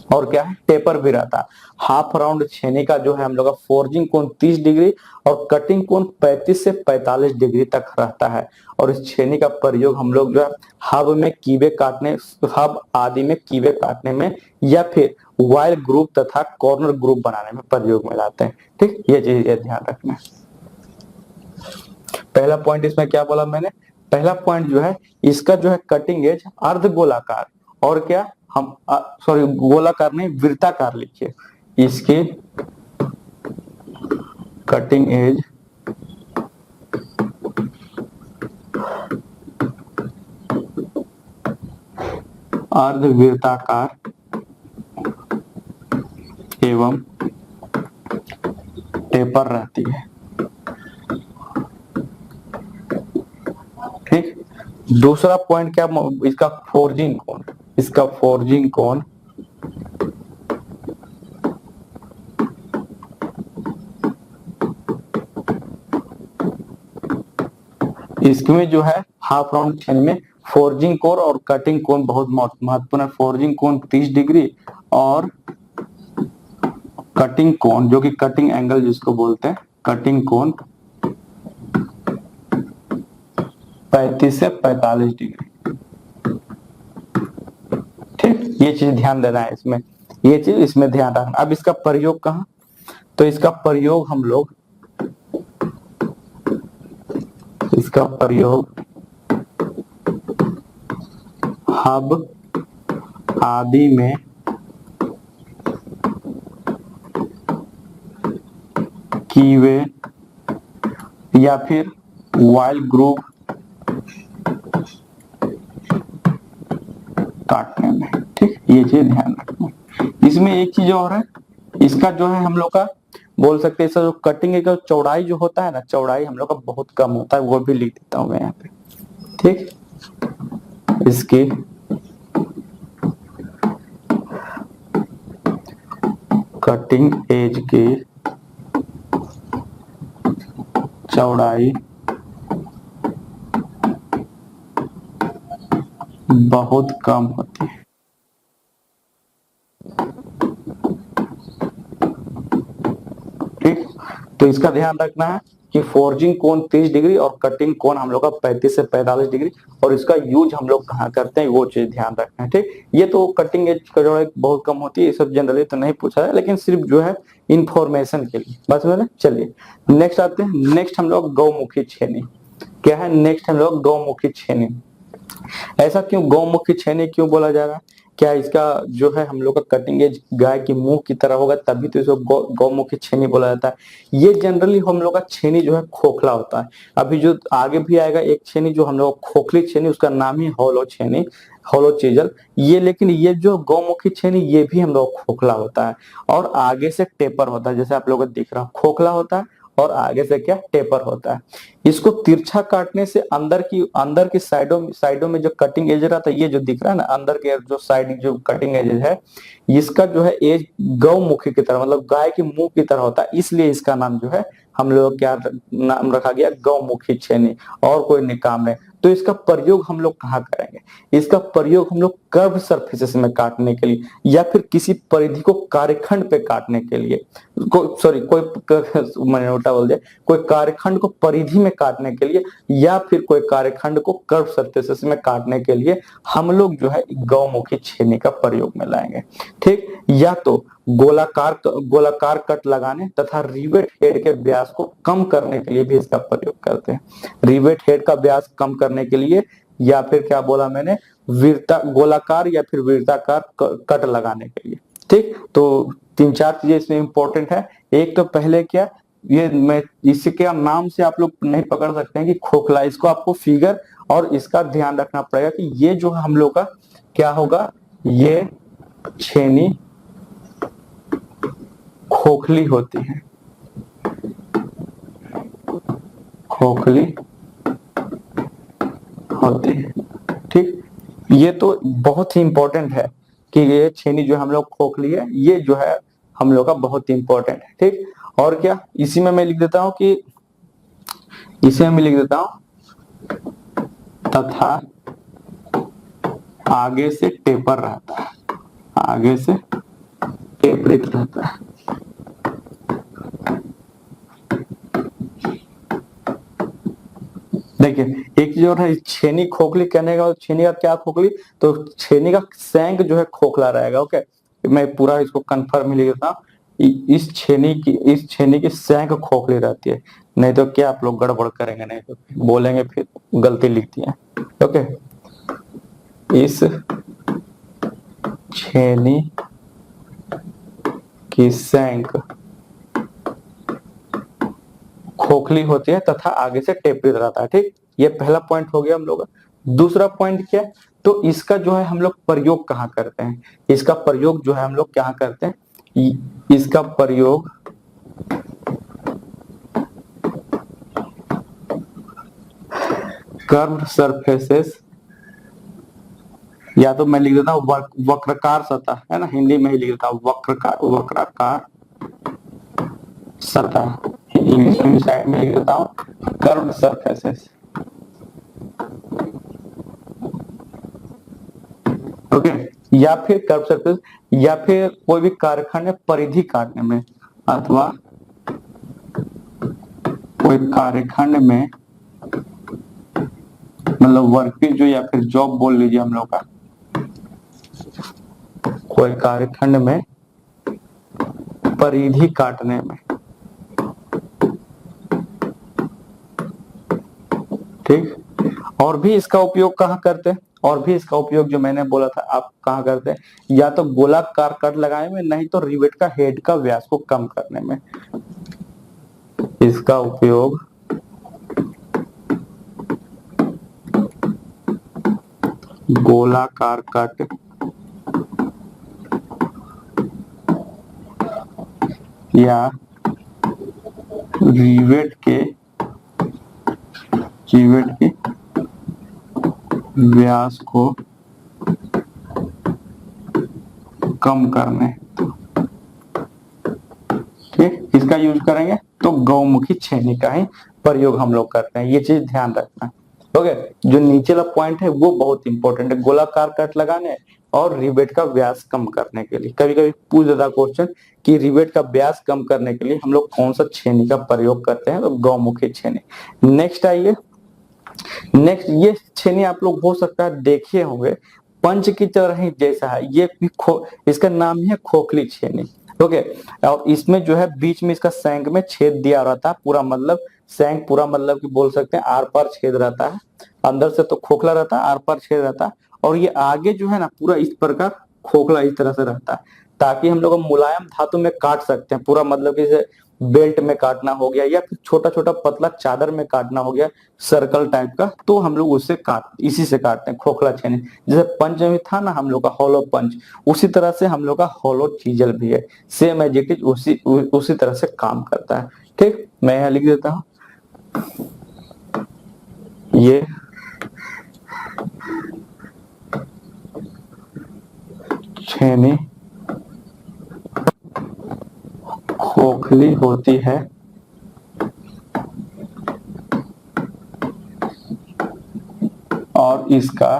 A: और क्या है, टेपर भी रहता है। हाफ राउंड छेनी का जो है हम लोग का फोर्जिंग कोण 30 डिग्री और कटिंग कोण 35 से 45 डिग्री तक रहता है। और इस छेनी का प्रयोग हम लोग जो है हब में कीबे काटने, हब आदि में कीबे काटने में या फिर वायल ग्रुप तथा कॉर्नर ग्रुप बनाने में प्रयोग में लाते हैं। ठीक, ये चीज ध्यान रखना है। पहला पॉइंट इसमें क्या बोला मैंने, पहला पॉइंट जो है इसका जो है कटिंग एज अर्ध गोलाकार और क्या, हम सॉरी गोलाकार नहीं वृत्ताकार लिखिए, इसकी कटिंग एज अर्ध वृत्ताकार एवं टेपर रहती है। ठीक, दूसरा पॉइंट क्या, इसका फोर्जिंग कोण, इसका फोर्जिंग कोण इसमें जो है हाफ राउंड छेनी में फोर्जिंग कोण और कटिंग कोण बहुत महत्वपूर्ण है। फोर्जिंग कोण 30 डिग्री और कटिंग कोण जो कि कटिंग एंगल जिसको बोलते हैं, कटिंग कोण 35 से 45 डिग्री। ठीक, ये चीज ध्यान देना है इसमें, ये चीज इसमें ध्यान रखना। अब इसका प्रयोग कहाँ, तो इसका प्रयोग हम लोग, इसका प्रयोग हब आदि में कीवे या फिर वायल ग्रुप काटने में। ठीक, ये चीज ध्यान रखना। इसमें एक चीज और है, इसका जो है हम लोग का बोल सकते हैं, जो कटिंग है चौड़ाई जो होता है ना, चौड़ाई हम लोग का बहुत कम होता है, वो भी लिख देता हूं मैं यहाँ पे। ठीक, इसकी कटिंग एज की चौड़ाई बहुत कम होती है। ठीक, तो इसका ध्यान रखना है कि फोर्जिंग कोण 30 डिग्री और कटिंग कोण हम लोग का 35 से 45 डिग्री, और इसका यूज हम लोग कहाँ करते हैं वो चीज ध्यान रखना है। ठीक, ये तो कटिंग एज का जो है बहुत कम होती है, ये सब जनरली तो नहीं पूछा है, लेकिन सिर्फ जो है इंफॉर्मेशन के लिए बस मैंने। चलिए नेक्स्ट आते हैं, नेक्स्ट हम लोग गौमुखी छेनी। क्या है, नेक्स्ट हम लोग गौमुखी छेनी। ऐसा क्यों गौमुखी छेनी क्यों बोला जा रहा है, क्या इसका जो है हम लोग का कटिंग एज गाय की मुंह की तरह होगा तभी तो इसको गौमुखी छेनी बोला जाता है। ये जनरली हम लोग का छेनी जो है खोखला होता है। अभी जो आगे भी आएगा एक छेनी जो हम लोग खोखली छेनी, उसका नाम ही हॉलो छेनी, हॉलो चीजल ये। लेकिन ये जो गौमुखी छेनी ये भी हम लोग खोखला होता है और आगे से टेपर होता है, जैसे आप लोगों को दिख रहा है खोखला होता है और आगे से क्या टेपर होता है। इसको तिरछा काटने से अंदर की साइडों में जो कटिंग एज रहता है, ये जो दिख रहा है ना अंदर के जो साइड जो कटिंग एज है, इसका जो है एज गौमुखी की तरह मतलब गाय के मुंह की तरह होता है, इसलिए इसका नाम जो है हम लोग क्या नाम रखा गया, गौमुखी छेनी, और कोई काम नहीं। तो इसका प्रयोग हम लोग कहाँ करेंगे, इसका प्रयोग हम लोग कर्व सरफेसेस में काटने के लिए या फिर किसी परिधि को कार्यखंड पे काटने के लिए, मैंने उल्टा बोल दिया, कोई कार्यखंड को परिधि में काटने के लिए या फिर कोई कार्यखंड को कर्व सरफेसेस में काटने के लिए हम लोग जो है गौमुखी छेनी का प्रयोग में लाएंगे। ठीक, या तो गोलाकार कट लगाने तथा रिवेट हेड के व्यास को कम करने के लिए भी इसका प्रयोग करते हैं। रिवेट हेड का व्यास कम करने के लिए या फिर क्या बोला मैंने, गोलाकार या फिर वृत्ताकार कट लगाने के लिए। ठीक, तो 3-4 चीजें इसमें इंपॉर्टेंट है। एक तो पहले क्या, ये मैं इसके नाम से आप लोग नहीं पकड़ सकते हैं कि खोखला, इसको आपको फिगर और इसका ध्यान रखना पड़ेगा कि ये जो हम लोग का क्या होगा, ये छेनी खोखली होती है, खोखली होती है। ठीक, ये तो बहुत ही इंपॉर्टेंट है कि ये छेनी जो हम लोग खोखली है, ये जो है हम लोग का बहुत ही इंपॉर्टेंट है। ठीक, और क्या इसी में मैं लिख देता हूं कि इसे मैं लिख देता हूं तथा आगे से टेपर रहता है, आगे से टेपरित रहता है। देखिए एक चीज और है, छेनी खोखली कहने का, छेनी का क्या खोखली, तो छेनी का सैंक जो है खोखला रहेगा। ओके, मैं पूरा इसको कंफर्म ही लिख देता हूँ। इस छेनी की सैंक खोखली रहती है, नहीं तो क्या आप लोग गड़बड़ करेंगे, नहीं तो बोलेंगे फिर गलती लिख दिए। ओके, इस छेनी की सैंक खोखली होती है तथा आगे से टेपित रहता है। ठीक, ये पहला पॉइंट हो गया हम लोग का। दूसरा पॉइंट क्या है, तो इसका जो है हम लोग प्रयोग कहाँ करते हैं, इसका प्रयोग जो है हम लोग क्या करते हैं, इसका प्रयोग कर्व सरफेसेस, या तो मैं लिख देता हूँ वक्रकार सतह, है ना, हिंदी में ही लिख देता हूँ वक्राकार सतह, इंग्लिश में साइड में लिख देता हूँ कर्व सरफेसेस। ओके, या फिर कर्व सरफेस, या फिर कोई भी कारखाने में परिधि काटने में, अथवा कोई कार्यखंड में, मतलब वर्कपीस जो, या फिर जॉब बोल लीजिए हम लोग का, कोई कार्यखंड में परिधि काटने में। ठीक, और भी इसका उपयोग कहाँ करते हैं, और भी इसका उपयोग जो मैंने बोला था आप कहाँ करते हैं, या तो गोलाकार कट लगाने में, नहीं तो रिवेट का हेड का व्यास को कम करने में। इसका उपयोग गोलाकार कट या रिवेट के व्यास को कम करने। ठीक, इसका यूज करेंगे तो गौमुखी छेनी का ही प्रयोग हम लोग करते हैं, ये चीज ध्यान रखना। ओके, जो नीचे वाला पॉइंट है वो बहुत इंपॉर्टेंट है, गोलाकार कट लगाने और रिवेट का व्यास कम करने के लिए। कभी कभी पूछ देता क्वेश्चन कि रिवेट का व्यास कम करने के लिए हम लोग कौन सा छेनी का प्रयोग करते हैं, तो गौमुखी छेनी। नेक्स्ट आइए, नेक्स्ट ये छेनी आप लोग हो सकता है देखे होंगे, पंच की तरह ही जैसा है, ये भी इसका नाम ही है खोखली छेनी। ओके, और इसमें जो है बीच में इसका सैंक में छेद दिया रहता है, पूरा मतलब सैंक पूरा मतलब कि बोल सकते हैं आर पार छेद रहता है, अंदर से तो खोखला रहता है, आर पार छेद रहता है, और ये आगे जो है ना पूरा इस प्रकार खोखला इस तरह से रहता है, ताकि हम लोग मुलायम धातु में काट सकते हैं, पूरा मतलब कि जैसे बेल्ट में काटना हो गया, या फिर छोटा छोटा पतला चादर में काटना हो गया, सर्कल टाइप का, तो हम लोग उससे इसी से काटते हैं खोखला छेनी। जैसे पंच में था ना हम लोग का हॉलो पंच, उसी तरह से हम लोग का हॉलो चीजल भी है, सेम एज इट इज उसी तरह से काम करता है। ठीक, मैं यहाँ लिख देता हूँ, ये छेनी खोखली होती है और इसका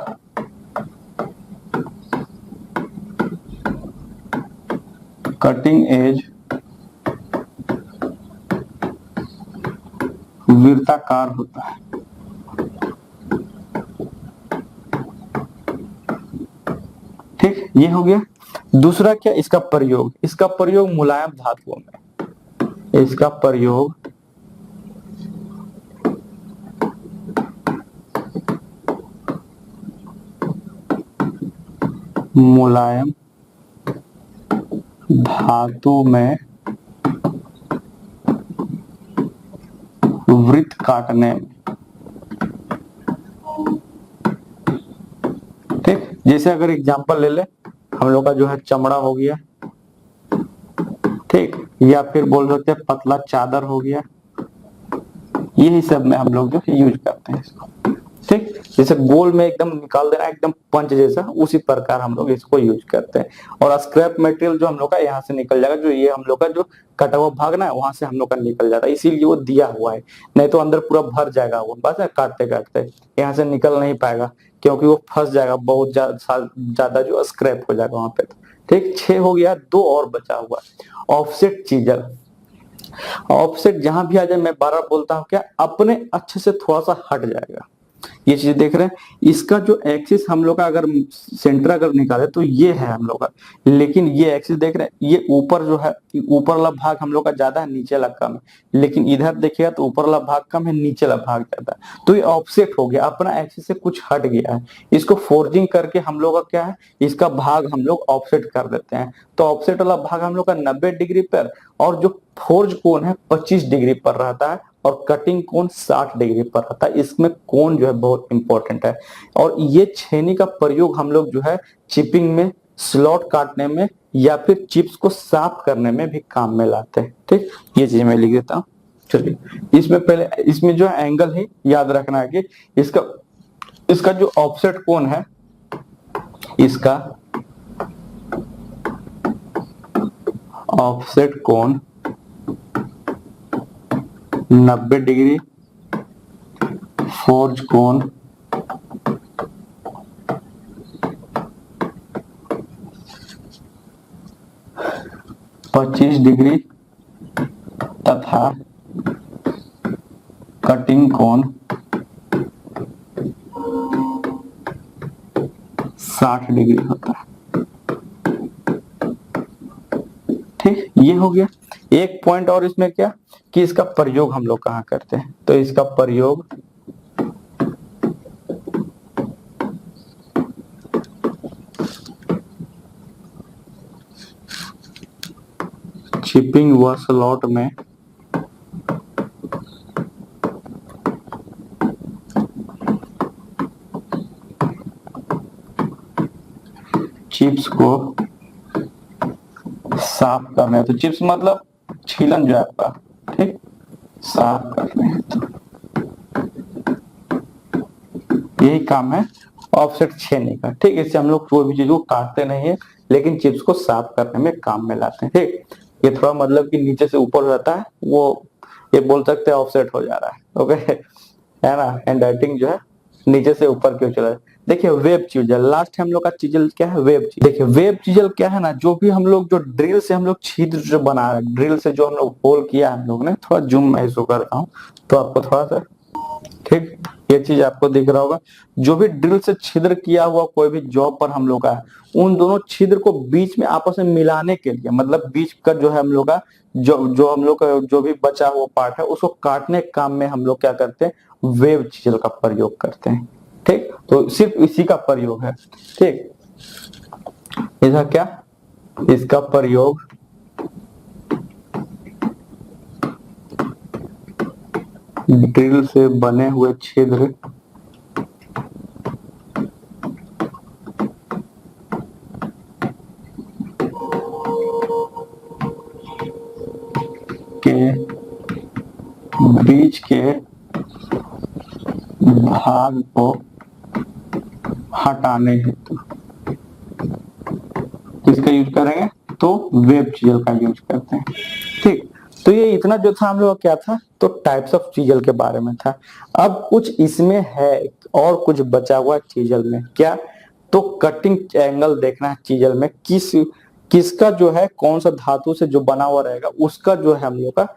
A: कटिंग एज वृत्ताकार होता है। ठीक, ये हो गया। दूसरा क्या, इसका प्रयोग, इसका प्रयोग मुलायम धातुओं में, इसका प्रयोग मुलायम धातु में वृत्त काटने में। ठीक, जैसे अगर एग्जांपल ले ले, हम लोग का जो है चमड़ा हो गया, ठीक, या फिर बोल सकते हैं पतला चादर हो गया, यही सब में हम लोग जो है यूज करते हैं इसको। ठीक, जैसे गोल में एकदम निकाल देना एकदम पंच जैसा, उसी प्रकार हम लोग इसको यूज करते हैं। और स्क्रैप मटेरियल जो हम लोग का यहाँ से निकल जाएगा, जो ये हम लोग का जो कटा हुआ भाग ना है वहां से हम लोग का निकल जाता है, इसीलिए वो दिया हुआ है, नहीं तो अंदर पूरा भर जाएगा वो, बस काटते काटते यहाँ से निकल नहीं पाएगा, क्योंकि वो फंस जाएगा, बहुत ज्यादा जो स्क्रैप हो जाएगा वहां पे। ठीक, 6 हो गया, 2 और बचा हुआ। ऑफसेट चीजल, ऑफसेट जहां भी आ जाए मैं बार बार बोलता हूं क्या, अपने अच्छे से थोड़ा सा हट जाएगा। ये चीज देख रहे हैं, इसका जो एक्सिस हम लोग का अगर सेंटर अगर निकाले तो ये है हम लोग का, लेकिन ये एक्सिस देख रहे हैं, ये ऊपर जो है, ऊपर वाला भाग हम लोग का ज्यादा है, नीचे वाला कम है। लेकिन इधर देखिएगा तो ऊपर वाला भाग कम है, नीचे वाला भाग ज्यादा है। तो ये ऑफसेट हो गया, अपना एक्सिस से कुछ हट गया है। इसको फोर्जिंग करके हम लोग का क्या है, इसका भाग हम लोग ऑफसेट कर देते हैं। तो ऑफसेट वाला भाग हम लोग का 90 डिग्री पर, और जो फोर्ज कोण है 25 डिग्री पर रहता है, और कटिंग कोण 60 डिग्री पर रहता है। इसमें कोण जो है बहुत इंपॉर्टेंट है। और ये छेनी का प्रयोग हम लोग जो है चिपिंग में, स्लॉट काटने में, या फिर चिप्स को साफ करने में भी काम में लाते हैं। ठीक, ये चीज मैं लिख देता हूँ। चलिए, इसमें पहले इसमें जो एंगल है याद रखना है कि इसका इसका जो ऑफसेट कोण है, इसका ऑफसेट कोण 90 डिग्री, फोर्ज कोण 25 डिग्री तथा कटिंग कोण 60 डिग्री होता है। ठीक, ये हो गया। एक पॉइंट और इसमें क्या कि इसका प्रयोग हम लोग कहाँ करते हैं, तो इसका प्रयोग चिपिंग व स्लॉट में चिप्स को साफ करना है। तो चिप्स मतलब छीलन जो है आपका, ठीक, साफ कर रहे हैं। तो यही काम है ऑफसेट छेने का। ठीक, इससे हम लोग कोई भी चीज को काटते नहीं है, लेकिन चिप्स को साफ करने में काम में लाते हैं। ठीक, ये थोड़ा मतलब कि नीचे से ऊपर रहता है, वो ये बोल सकते हैं ऑफसेट हो जा रहा है। ओके, है ना, हैंड राइटिंग जो है नीचे से ऊपर क्यों चला है। देखिए, वेब चीजल, लास्ट हम लोग का चीजल क्या है, वेब चीजल। देखिए, वेब चीजल क्या है ना, जो भी हम लोग जो ड्रिल से हम लोग छिद्र जो बना रहे हैं, ड्रिल से जो हम लोग होल किया हम लोग ने, थोड़ा जूम मैं इसको कर रहा हूँ तो आपको थोड़ा सा, ठीक, ये चीज आपको दिख रहा होगा। जो भी ड्रिल से छिद्र किया हुआ कोई भी जॉब पर हम लोग का, उन दोनों छिद्र को बीच में आपस में मिलाने के लिए, मतलब बीच का जो है हम लोग का, जो जो हम लोग का जो भी बचा हुआ पार्ट है, उसको काटने के काम में हम लोग क्या करते हैं, वेब चीजल का प्रयोग करते हैं। ठीक, तो सिर्फ इसी का प्रयोग है। ठीक, इसका क्या, इसका प्रयोग ड्रिल से बने हुए छिद्र के बीच के भाग को हटाने हेतु किसका यूज करेंगे, तो वेब चीजल का यूज करते हैं। ठीक, तो ये इतना जो था हम लोग क्या था, तो टाइप्स ऑफ चीजल के बारे में था। अब कुछ इसमें है और कुछ बचा हुआ चीजल में, क्या, तो कटिंग एंगल देखना है चीजल में, किसका जो है, कौन सा धातु से जो बना हुआ रहेगा उसका जो है हम लोग का,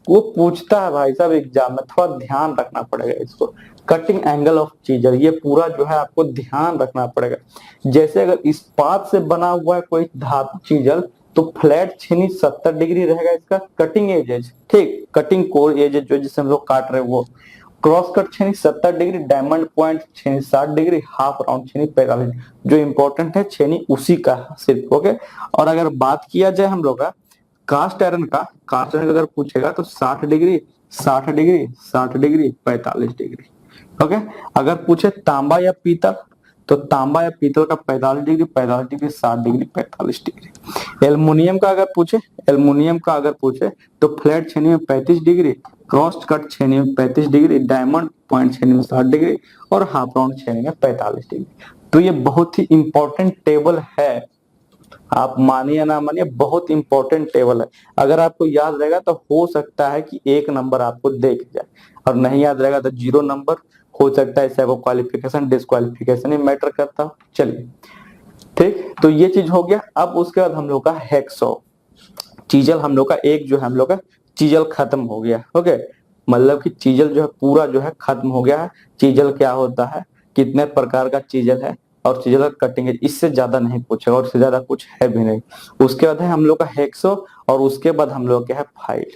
A: वो पूछता है भाई साहब एग्जाम में, थोड़ा ध्यान रखना पड़ेगा इसको। कटिंग एंगल ऑफ चीजल, ये पूरा जो है आपको ध्यान रखना पड़ेगा। जैसे अगर इस्पात से बना हुआ है कोई धातु चीजल, तो फ्लैट छेनी 70 डिग्री रहेगा इसका कटिंग एजेज। ठीक, कटिंग कोर एजेज जो जिसे हम लोग काट रहे हैं वो, क्रॉस कट छेनी 70 डिग्री, डायमंड पॉइंट छेनी 60 डिग्री, हाफ राउंड छेनी 45। जो इंपॉर्टेंट है छेनी उसी का सिर्फ। ओके, और अगर बात किया जाए हम लोग का कास्ट आयरन का, कास्ट आयरन अगर पूछेगा तो 60 degree, 60 degree, 60 degree, 45 degree. Okay, अगर पूछे तांबा या पीतल, तो तांबा या पीतल का 45 degree, 45 degree, 60 degree, 45 degree. Aluminium का अगर पूछे, एल्युमिनियम का अगर पूछे तो फ्लैट छेनी में 35 डिग्री, क्रॉस कट छेनी में 35 डिग्री, डायमंड पॉइंट छेनी में 60 डिग्री, और हाफ राउंड छेनी में 45 डिग्री। तो ये बहुत ही इंपॉर्टेंट टेबल है, आप मानिए ना मानिए, बहुत इंपॉर्टेंट टेबल है। अगर आपको याद रहेगा तो हो सकता है कि 1 नंबर आपको देख जाए, और नहीं याद रहेगा तो 0 नंबर हो सकता है। इससे आपको क्वालिफिकेशन डिस्क्वालिफिकेशन ही मैटर करता हो। चलिए, ठीक, तो ये चीज हो गया। अब उसके बाद हम लोग का हैक्सॉ, चीजल हम लोग का एक जो है हम लोग का चीजल खत्म हो गया। ओके, मतलब कि चीजल जो है पूरा जो है खत्म हो गया है। चीजल क्या होता है, कितने प्रकार का चीजल है और चीजल का कटिंग है, इससे ज्यादा नहीं पूछेगा और इससे ज्यादा कुछ है भी नहीं। उसके बाद है हम लोग का हेक्सो और उसके बाद हम लोग क्या है फाइल।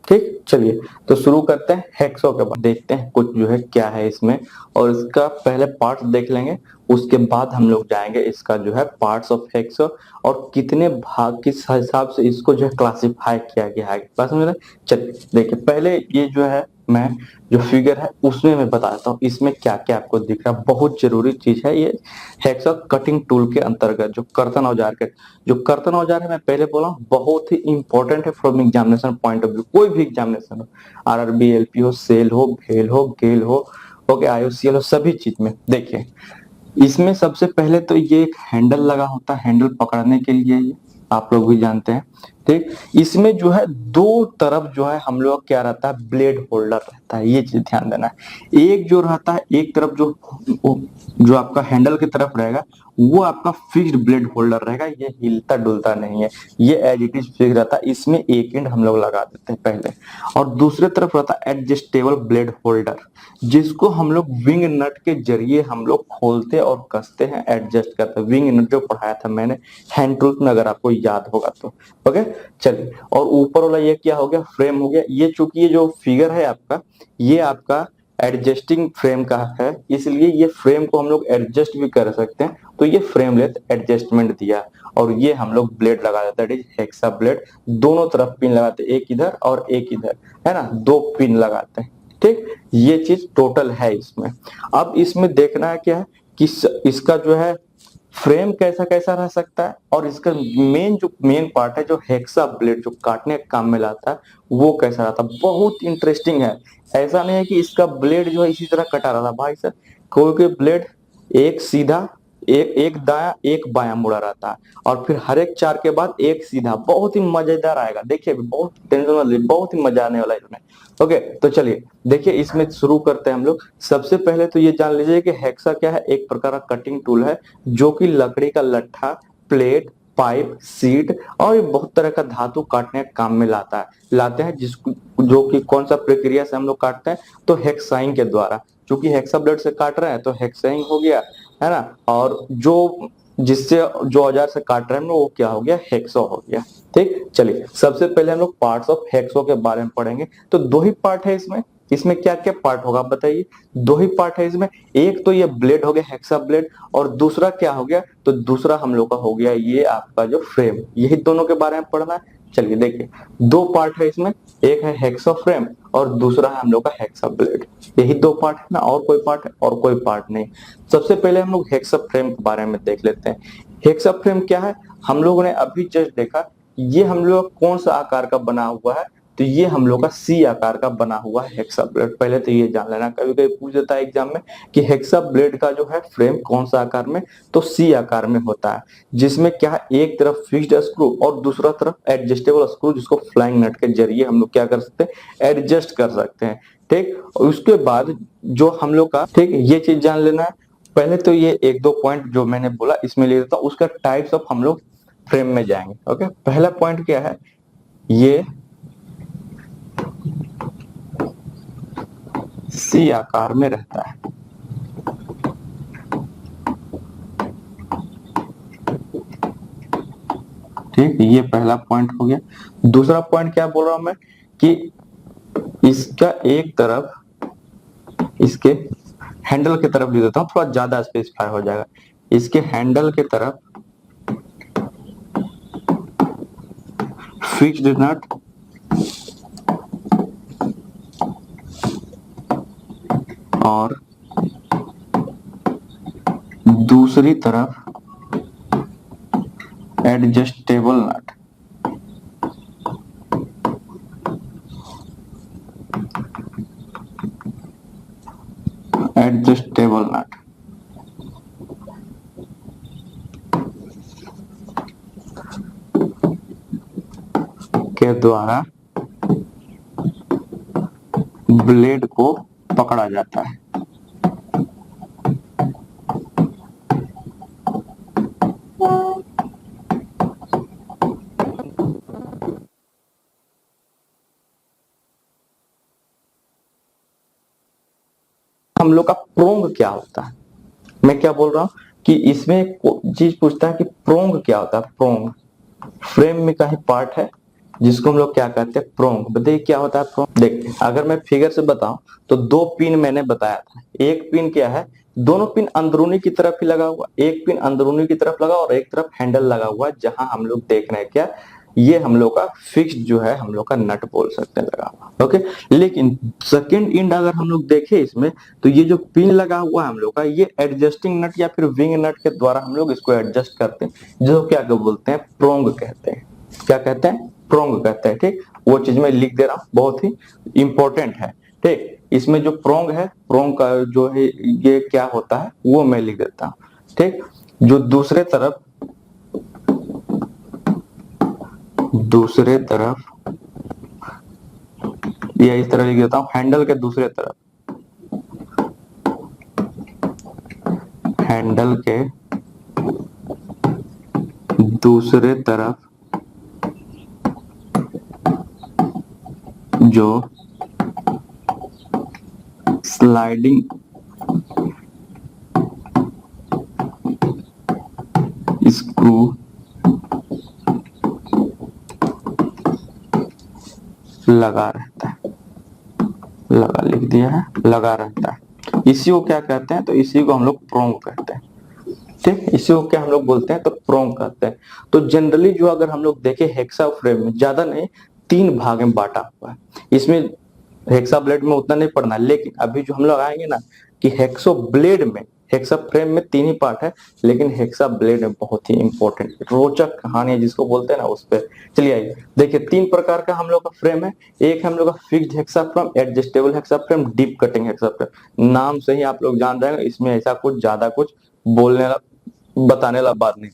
A: ठीक, चलिए तो शुरू करते हैं हेक्सो के बाद, देखते हैं कुछ जो है क्या है इसमें, और इसका पहले पार्ट्स देख लेंगे। उसके बाद हम लोग जाएंगे इसका जो है पार्ट्स ऑफ हेक्सो और कितने भाग किस हिसाब से इसको जो है क्लासिफाई किया गया है। बात समझ रहे हैं? चलिए देखिए, पहले ये जो है मैं जो फिगर है उसमें मैं बता देता हूँ इसमें क्या क्या आपको दिख रहा है। बहुत जरूरी चीज है ये हेक्सा कटिंग टूल के अंतर्गत जो कर्तन औजार के, जो कर्तन औजार है मैं पहले बोला बहुत ही इंपॉर्टेंट है from examination point of view. कोई भी एग्जामिनेशन हो, आरआरबी, एलपी हो, सेल हो, भेल हो, गेल हो, ओके, आईओसीएल हो, सभी चीज में देखिए इसमें सबसे पहले तो ये एक हैंडल लगा होता है, हैंडल पकड़ने के लिए, ये आप लोग भी जानते हैं। ठीक, इसमें जो है दो तरफ जो है हम लोग क्या रहता है, ब्लेड होल्डर रहता है, ये चीज ध्यान देना है। एक जो रहता है एक तरफ जो आपका हैंडल की तरफ रहेगा वो आपका फिक्स्ड ब्लेड होल्डर रहेगा, ये हिलता डुलता नहीं है, ये एज इट इज फिक्स रहता है। इसमें एक एंड हम लोग लगा देते हैं पहले, और दूसरे तरफ रहता है एडजस्टेबल ब्लेड होल्डर, जिसको हम लोग विंग नट के जरिए हम लोग खोलते और कसते हैं, एडजस्ट करते हैं। विंग नट जो पढ़ाया था मैंने हैंड टूल्स में, अगर आपको याद होगा तो। ओके, चलिए, और ऊपर वाला ये क्या हो गया, फ्रेम हो गया। ये चूंकि ये जो फिगर है आपका, ये आपका एडजस्टिंग फ्रेम का है, इसलिए ये फ्रेम को हम लोग एडजस्ट भी कर सकते हैं, तो ये फ्रेम लेथ एडजस्टमेंट दिया। और ये हम लोग ब्लेड लगा देते हैं, हेक्सा ब्लेड, दोनों तरफ पिन लगाते हैं, एक इधर और एक इधर, है ना, दो पिन लगाते हैं। ठीक, ये चीज टोटल है इसमें। अब इसमें देखना है क्या है कि इसका जो है फ्रेम कैसा कैसा रह सकता है, और इसका मेन पार्ट है जो हेक्सा ब्लेड जो काटने के काम में लाता है वो कैसा रहता है। बहुत इंटरेस्टिंग है। ऐसा नहीं है कि इसका ब्लेड जो है इसी तरह कटा रहा था भाई सर, कोई कोई ब्लेड एक सीधा, एक दाया एक बाया मुड़ा रहता है, और फिर हर एक चार के बाद एक सीधा। बहुत ही मजेदार आएगा, देखिए बहुत टेंशन मत लीजिए, बहुत ही मजा आने वाला है इसमें। ओके, तो चलिए देखिए इसमें शुरू करते हैं हम लोग। सबसे पहले तो ये जान लीजिए कि हेक्सा क्या है, एक प्रकार का कटिंग टूल है जो कि लकड़ी का लट्ठा, प्लेट, पाइप, सीट और बहुत तरह का धातु काटने के काम में लाते हैं, जिसको जो कि कौन सा प्रक्रिया से हम लोग काटते हैं, तो हेक्साइंग के द्वारा। क्योंकि हेक्सा ब्लेड से काट रहे हैं तो हेक्साइंग हो गया, है ना, और जो जिससे जो औजार से काट रहे हैं हम लोग वो क्या हो गया, हेक्सो हो गया। ठीक, चलिए सबसे पहले हम लोग पार्ट्स ऑफ हेक्सो के बारे में पढ़ेंगे। तो दो ही पार्ट है इसमें, इसमें क्या क्या पार्ट होगा आप बताइए। दो ही पार्ट है इसमें, एक तो ये ब्लेड हो गया हेक्सा ब्लेड, और दूसरा क्या हो गया, तो दूसरा हम लोग का हो गया ये आपका जो फ्रेम। यही दोनों के बारे में पढ़ना है। चलिए देखिए, दो पार्ट है इसमें, एक है हेक्सा फ्रेम और दूसरा है हम लोग का हेक्सा ब्लेड। यही दो पार्ट है ना, और कोई पार्ट है, और कोई पार्ट नहीं। सबसे पहले हम लोग हेक्सा फ्रेम के बारे में देख लेते हैं। हेक्सा फ्रेम क्या है, हम लोगों ने अभी जस्ट देखा, ये हम लोग कौन सा आकार का बना हुआ है, तो ये हम लोग का सी आकार का बना हुआ है हेक्सा ब्लेड। पहले तो ये जान लेना, कभी कभी पूछ देता है एग्जाम में कि हेक्सा ब्लेड का जो है फ्रेम कौन सा आकार में, तो सी आकार में होता है, जिसमें क्या है एक तरफ फिक्स्ड स्क्रू और दूसरा तरफ एडजस्टेबल स्क्रू, जिसको फ्लाइंग नट के जरिए हम लोग क्या कर सकते हैं, एडजस्ट कर सकते हैं। ठीक, उसके बाद जो हम लोग का, ठीक, ये चीज जान लेना है। पहले तो ये एक दो पॉइंट जो मैंने बोला इसमें ले लेता हूँ, उसका टाइप्स ऑफ हम लोग फ्रेम में जाएंगे। ओके, पहला पॉइंट क्या है, ये सी आकार में रहता है। ठीक, ये पहला पॉइंट हो गया। दूसरा पॉइंट क्या बोल रहा हूं मैं, कि इसका एक तरफ, इसके हैंडल की तरफ ले देता हूं, थोड़ा ज्यादा स्पेसिफाई हो जाएगा। इसके हैंडल की तरफ फिक्स्ड नट और दूसरी तरफ एडजस्टेबल नट। एडजस्टेबल नट के द्वारा ब्लेड को पकड़ा जाता है। हम लोग का प्रोंग क्या होता है। मैं क्या बोल रहा हूँ कि इसमें चीज पूछता है कि प्रोंग क्या होता है। प्रोंग फ्रेम में का ही पार्ट है जिसको हम लोग क्या कहते हैं, प्रोंग। बताइए क्या होता है प्रोंग। देखिए अगर मैं फिगर से बताऊं तो 2 पिन मैंने बताया था। एक पिन क्या है, दोनों पिन अंदरूनी की तरफ ही लगा हुआ, एक पिन अंदरूनी की तरफ लगा और एक तरफ हैंडल लगा हुआ, जहां हम लोग देख रहे हैं क्या, ये हम लोग का फिक्स्ड जो है हम लोग का नट बोल सकते हैं लगा हुआ। ओके, लेकिन सेकेंड इंड अगर हम लोग देखें इसमें, तो ये जो पिन लगा हुआ है हम लोग का, ये एडजस्टिंग नट या फिर विंग नट के द्वारा हम लोग इसको एडजस्ट करते हैं, जो क्या बोलते हैं, प्रोंग कहते हैं। क्या कहते हैं, प्रोंग कहते हैं। ठीक, वो चीज मैं लिख दे रहा हूँ, बहुत ही इंपॉर्टेंट है। ठीक, इसमें जो प्रोंग है, प्रोंग का जो है ये क्या होता है वो मैं लिख देता हूँ। ठीक, जो दूसरे तरफ ये इस तरह लिख देता हूँ, हैंडल के दूसरे तरफ, हैंडल के दूसरे तरफ जो स्लाइडिंग स्क्रू लगा रहता है, लगा लिख दिया है, लगा रहता है, इसी को क्या कहते हैं, तो इसी को हम लोग प्रोंग कहते हैं। ठीक, इसी को क्या हम लोग बोलते हैं, तो प्रोंग कहते हैं। तो जनरली जो अगर हम लोग देखें हेक्सा फ्रेम में ज्यादा नहीं 3 भाग में बांटा हुआ है। इसमें हेक्सा ब्लेड में उतना नहीं पढ़ना, लेकिन अभी जो हम लोग आएंगे ना कि हेक्सो ब्लेड में, हेक्सा फ्रेम में 3 ही पार्ट है, लेकिन हेक्सा ब्लेड में बहुत ही इंपॉर्टेंट रोचक कहानी है जिसको बोलते हैं ना उस पर। चलिए आइए देखिए, 3 प्रकार का हम लोग का फ्रेम है। एक है हम लोग का fixed hexa frame, adjustable hexa frame, deep cutting hexa frame. नाम से ही आप लोग जान रहे हैं, इसमें ऐसा कुछ ज्यादा कुछ बोलने बताने वाला बात नहीं।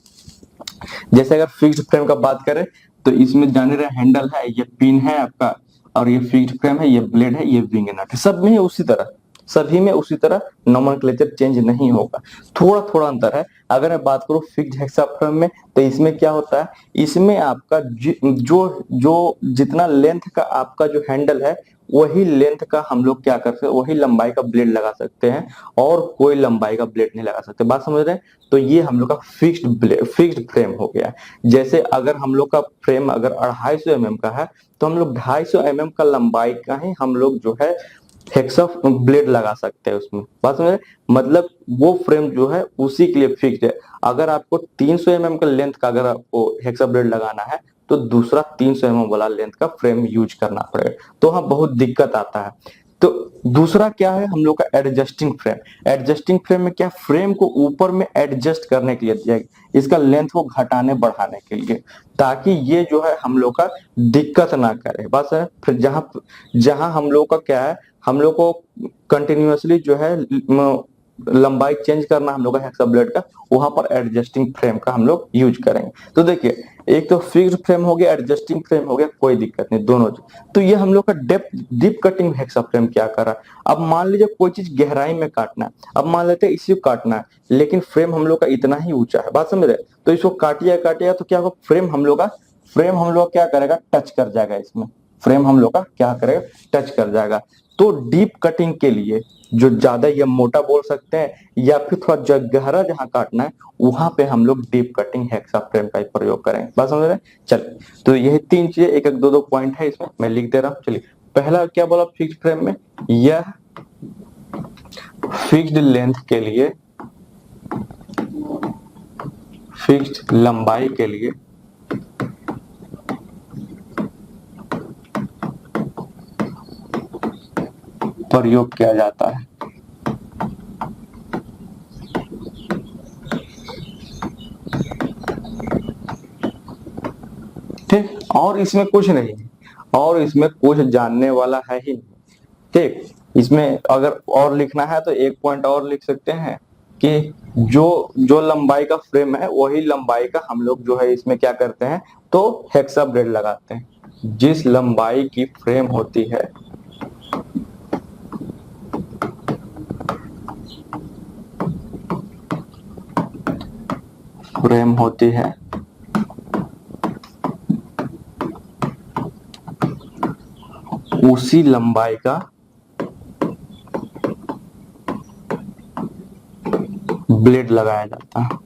A: जैसे अगर फिक्स्ड फ्रेम का बात करें तो इसमें जाने रहे हैंडल है, ये पिन है आपका, और ये फिक्स्ड फ्रेम है, ये ब्लेड है, ये विंग नट है। सब में ही उसी तरह, सभी में उसी तरह नोमेनक्लेचर चेंज नहीं होगा, थोड़ा थोड़ा अंतर है। अगर मैं बात करूं फिक्स्ड हेक्साफ्रेम में, तो इसमें क्या होता है, इसमें आपका जो जो जितना लेंथ का आपका जो हैंडल है, वही लेंथ का हम लोग क्या कर सकते हैं, वही लंबाई का ब्लेड लगा सकते हैं, और कोई लंबाई का ब्लेड नहीं लगा सकते। बात समझ रहे हैं। तो ये हम लोग का फिक्स्ड फ्रेम हो गया। जैसे अगर हम लोग का फ्रेम अगर 250 mm का है, तो हम लोग 250 mm का लंबाई का ही हम लोग जो है हेक्सा ब्लेड लगा सकते हैं उसमें। बात समझ रहे, मतलब वो फ्रेम जो है उसी के लिए फिक्स्ड है। अगर आपको 300 mm का लेंथ का अगर आपको हेक्सा ब्लेड लगाना है, तो दूसरा 300 mm वाला लेंथ का फ्रेम यूज करना पड़ेगा, तो हाँ बहुत दिक्कत आता है। तो दूसरा क्या है हम लोग का एडजस्टिंग फ्रेम। एडजस्टिंग फ्रेम में क्या, फ्रेम को ऊपर में एडजस्ट करने के लिए दिया गया, इसका लेंथ को घटाने बढ़ाने के लिए, ताकि ये जो है हम लोग का दिक्कत ना करे। बस है, फिर जहां जहां हम लोग का क्या है, हम लोग को कंटिन्यूअसली जो है लंबाई चेंज करना हम लोग का हेक्सा ब्लेड का, वहां पर एडजस्टिंग फ्रेम का हम लोग यूज करेंगे। तो देखिए, एक तो फिक्स्ड फ्रेम हो गया, एडजस्टिंग फ्रेम हो गया, कोई दिक्कत नहीं दोनों। तो ये हम लोग का डीप कटिंग हेक्सा फ्रेम क्या कर रहा है। अब मान लीजिए कोई चीज गहराई में काटना है, अब मान लेते हैं इसी को काटना है, लेकिन फ्रेम हम लोग का इतना ही ऊंचा है, बात समझ रहे, तो इसको काटिया काटिया तो क्या होगा, फ्रेम हम लोग क्या करेगा, टच कर जाएगा इसमें, फ्रेम हम लोग का क्या करेगा, टच कर जाएगा। तो डीप कटिंग के लिए जो ज्यादा या मोटा बोल सकते हैं, या फिर थोड़ा गहरा जहां काटना है, वहां पे हम लोग डीप कटिंग हेक्सा फ्रेम का प्रयोग करेंगे। बात समझ रहे हैं। चलिए, तो यही 3 चीजें, एक एक दो पॉइंट है इसमें, मैं लिख दे रहा हूँ। चलिए, पहला क्या बोला फिक्स्ड फ्रेम में, यह फिक्स्ड लेंथ के लिए, फिक्स्ड लंबाई के लिए प्रयोग किया जाता है। ठीक, और इसमें कुछ नहीं, और इसमें कुछ जानने वाला है ही नहीं। ठीक, इसमें अगर और लिखना है तो एक पॉइंट और लिख सकते हैं कि जो जो लंबाई का फ्रेम है, वही लंबाई का हम लोग जो है इसमें क्या करते हैं, तो हेक्सा ब्लेड लगाते हैं। जिस लंबाई की फ्रेम होती है, उसी लंबाई का ब्लेड लगाया जाता है।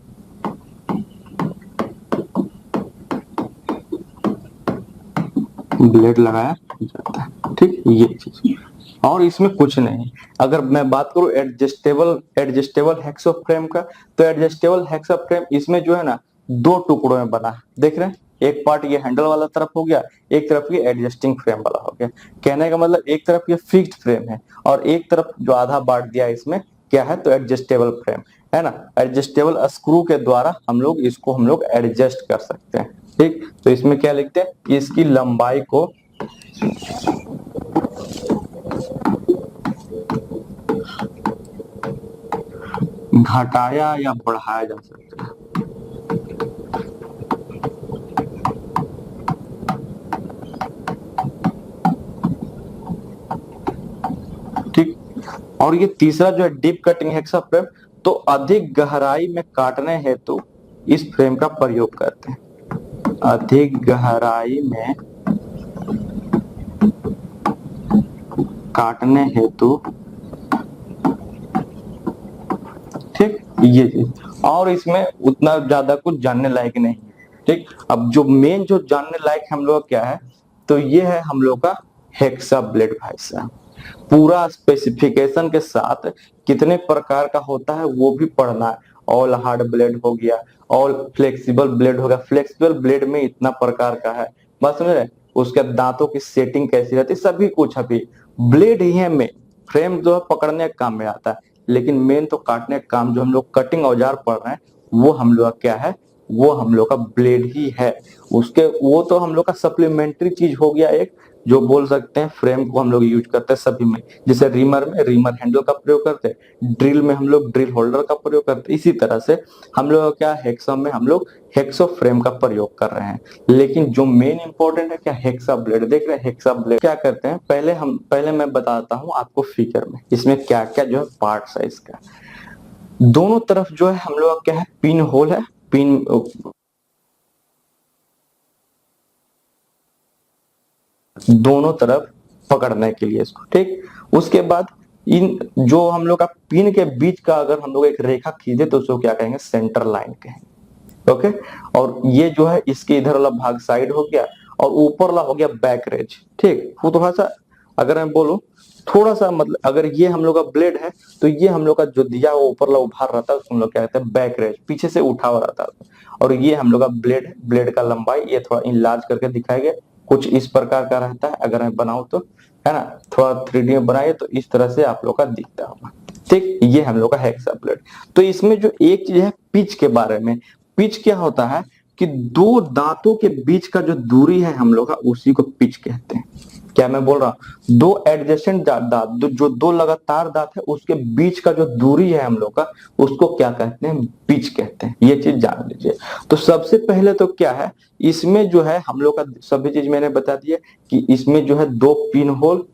A: ब्लेड लगाया जाता है, ठीक, ये चीज। और इसमें कुछ नहीं। अगर मैं बात करूं एडजस्टेबल हेक्सो फ्रेम का, तो एडजस्टेबल हेक्सो फ्रेम इसमें जो है ना दो टुकड़ों में बना है, देख रहे हैं। एक पार्ट ये हैंडल वाला तरफ हो गया, एक तरफ ये एडजस्टिंग फ्रेम वाला हो गया। कहने का मतलब एक तरफ ये फिक्स्ड फ्रेम है और एक तरफ जो आधा बांट दिया इसमें क्या है, तो एडजस्टेबल फ्रेम है ना। एडजस्टेबल स्क्रू के द्वारा हम लोग एडजस्ट कर सकते हैं, ठीक। तो इसमें क्या लिखते हैं, इसकी लंबाई को घटाया या बढ़ाया जा सकता है। ठीक। और ये तीसरा जो है डीप कटिंग हेक्सा फ्रेम, तो अधिक गहराई में काटने हेतु इस फ्रेम का प्रयोग करते हैं। अधिक गहराई में काटने हेतु, ठीक, ये चीज। और इसमें उतना ज्यादा कुछ जानने लायक नहीं है, ठीक। अब जो मेन जो जानने लायक हम लोग क्या है, तो ये है हम लोग का हेक्सा ब्लेड भाई साहब। पूरा स्पेसिफिकेशन के साथ कितने प्रकार का होता है वो भी पढ़ना है। ऑल हार्ड ब्लेड हो गया, ऑल फ्लेक्सिबल ब्लेड हो गया। फ्लेक्सिबल ब्लेड में इतना प्रकार का है, बस समझ रहे। उसके दांतों की सेटिंग कैसी रहती है, सभी कुछ। अभी ब्लेड ही है में, फ्रेम जो है पकड़ने के काम में आता है, लेकिन मेन तो काटने का काम, जो हम लोग कटिंग औजार पढ़ रहे हैं वो हम लोग का क्या है, वो हम लोग का ब्लेड ही है। उसके वो तो हम लोग का सप्लीमेंट्री चीज हो गया एक, जो बोल सकते हैं। फ्रेम को हम लोग यूज करते हैं सभी में, जैसे रीमर में रीमर हैंडल का प्रयोग करते हैं, ड्रिल में हम लोग ड्रिल होल्डर का प्रयोग करते हैं। इसी तरह से हम लोग क्या हेक्सा में हम लोग हेक्सो फ्रेम का प्रयोग कर रहे हैं। लेकिन जो मेन इंपॉर्टेंट है क्या, हेक्सा ब्लेड। देख रहे हैं हेक्सा ब्लेड क्या करते हैं, पहले मैं बताता हूँ आपको फिगर में इसमें क्या क्या जो है पार्ट्स है इसका। दोनों तरफ जो है हम लोग क्या है, पिन होल है। पिन दोनों तरफ पकड़ने के लिए इसको, ठीक। उसके बाद इन जो हम लोग का पिन के बीच का अगर हम लोग एक रेखा खींचे तो उसको क्या कहेंगे, सेंटर लाइन कहेंगे, ओके। और ये जो है इसके इधर वाला भाग साइड हो गया और ऊपर वाला हो गया बैक रेज, ठीक। वो थोड़ा सा अगर मैं बोलूं, थोड़ा सा मतलब अगर ये हम लोग का ब्लेड है तो ये हम लोग का जो दिया वो ऊपर वाला उभार रहता है उसको हम लोग क्या कहते हैं, बैक रेज, पीछे से उठा हुआ रहता है। और ये हम लोग का ब्लेड का लंबाई ये थोड़ा इनलार्ज करके दिखाया गया, कुछ इस प्रकार का रहता है। अगर मैं बनाऊं तो, है ना, थोड़ा 3D में बनाए तो इस तरह से आप लोग का दिखता होगा, ठीक। ये हम लोग का हेक्सा ब्लेड। तो इसमें जो एक चीज है पिच के बारे में, पिच क्या होता है कि दो दांतों के बीच का जो दूरी है हम लोग का, उसी को पिच कहते हैं। क्या मैं बोल रहा हूँ, दो एडजेसेंट दांत, जो दो लगातार दांत है उसके बीच का जो दूरी है हम लोग का, उसको क्या कहते हैं, पिच कहते हैं। ये चीज जान लीजिए। तो सबसे पहले तो क्या है, इसमें जो है हम लोग का सभी चीज मैंने बता दिया कि इसमें जो है दो पिन होल,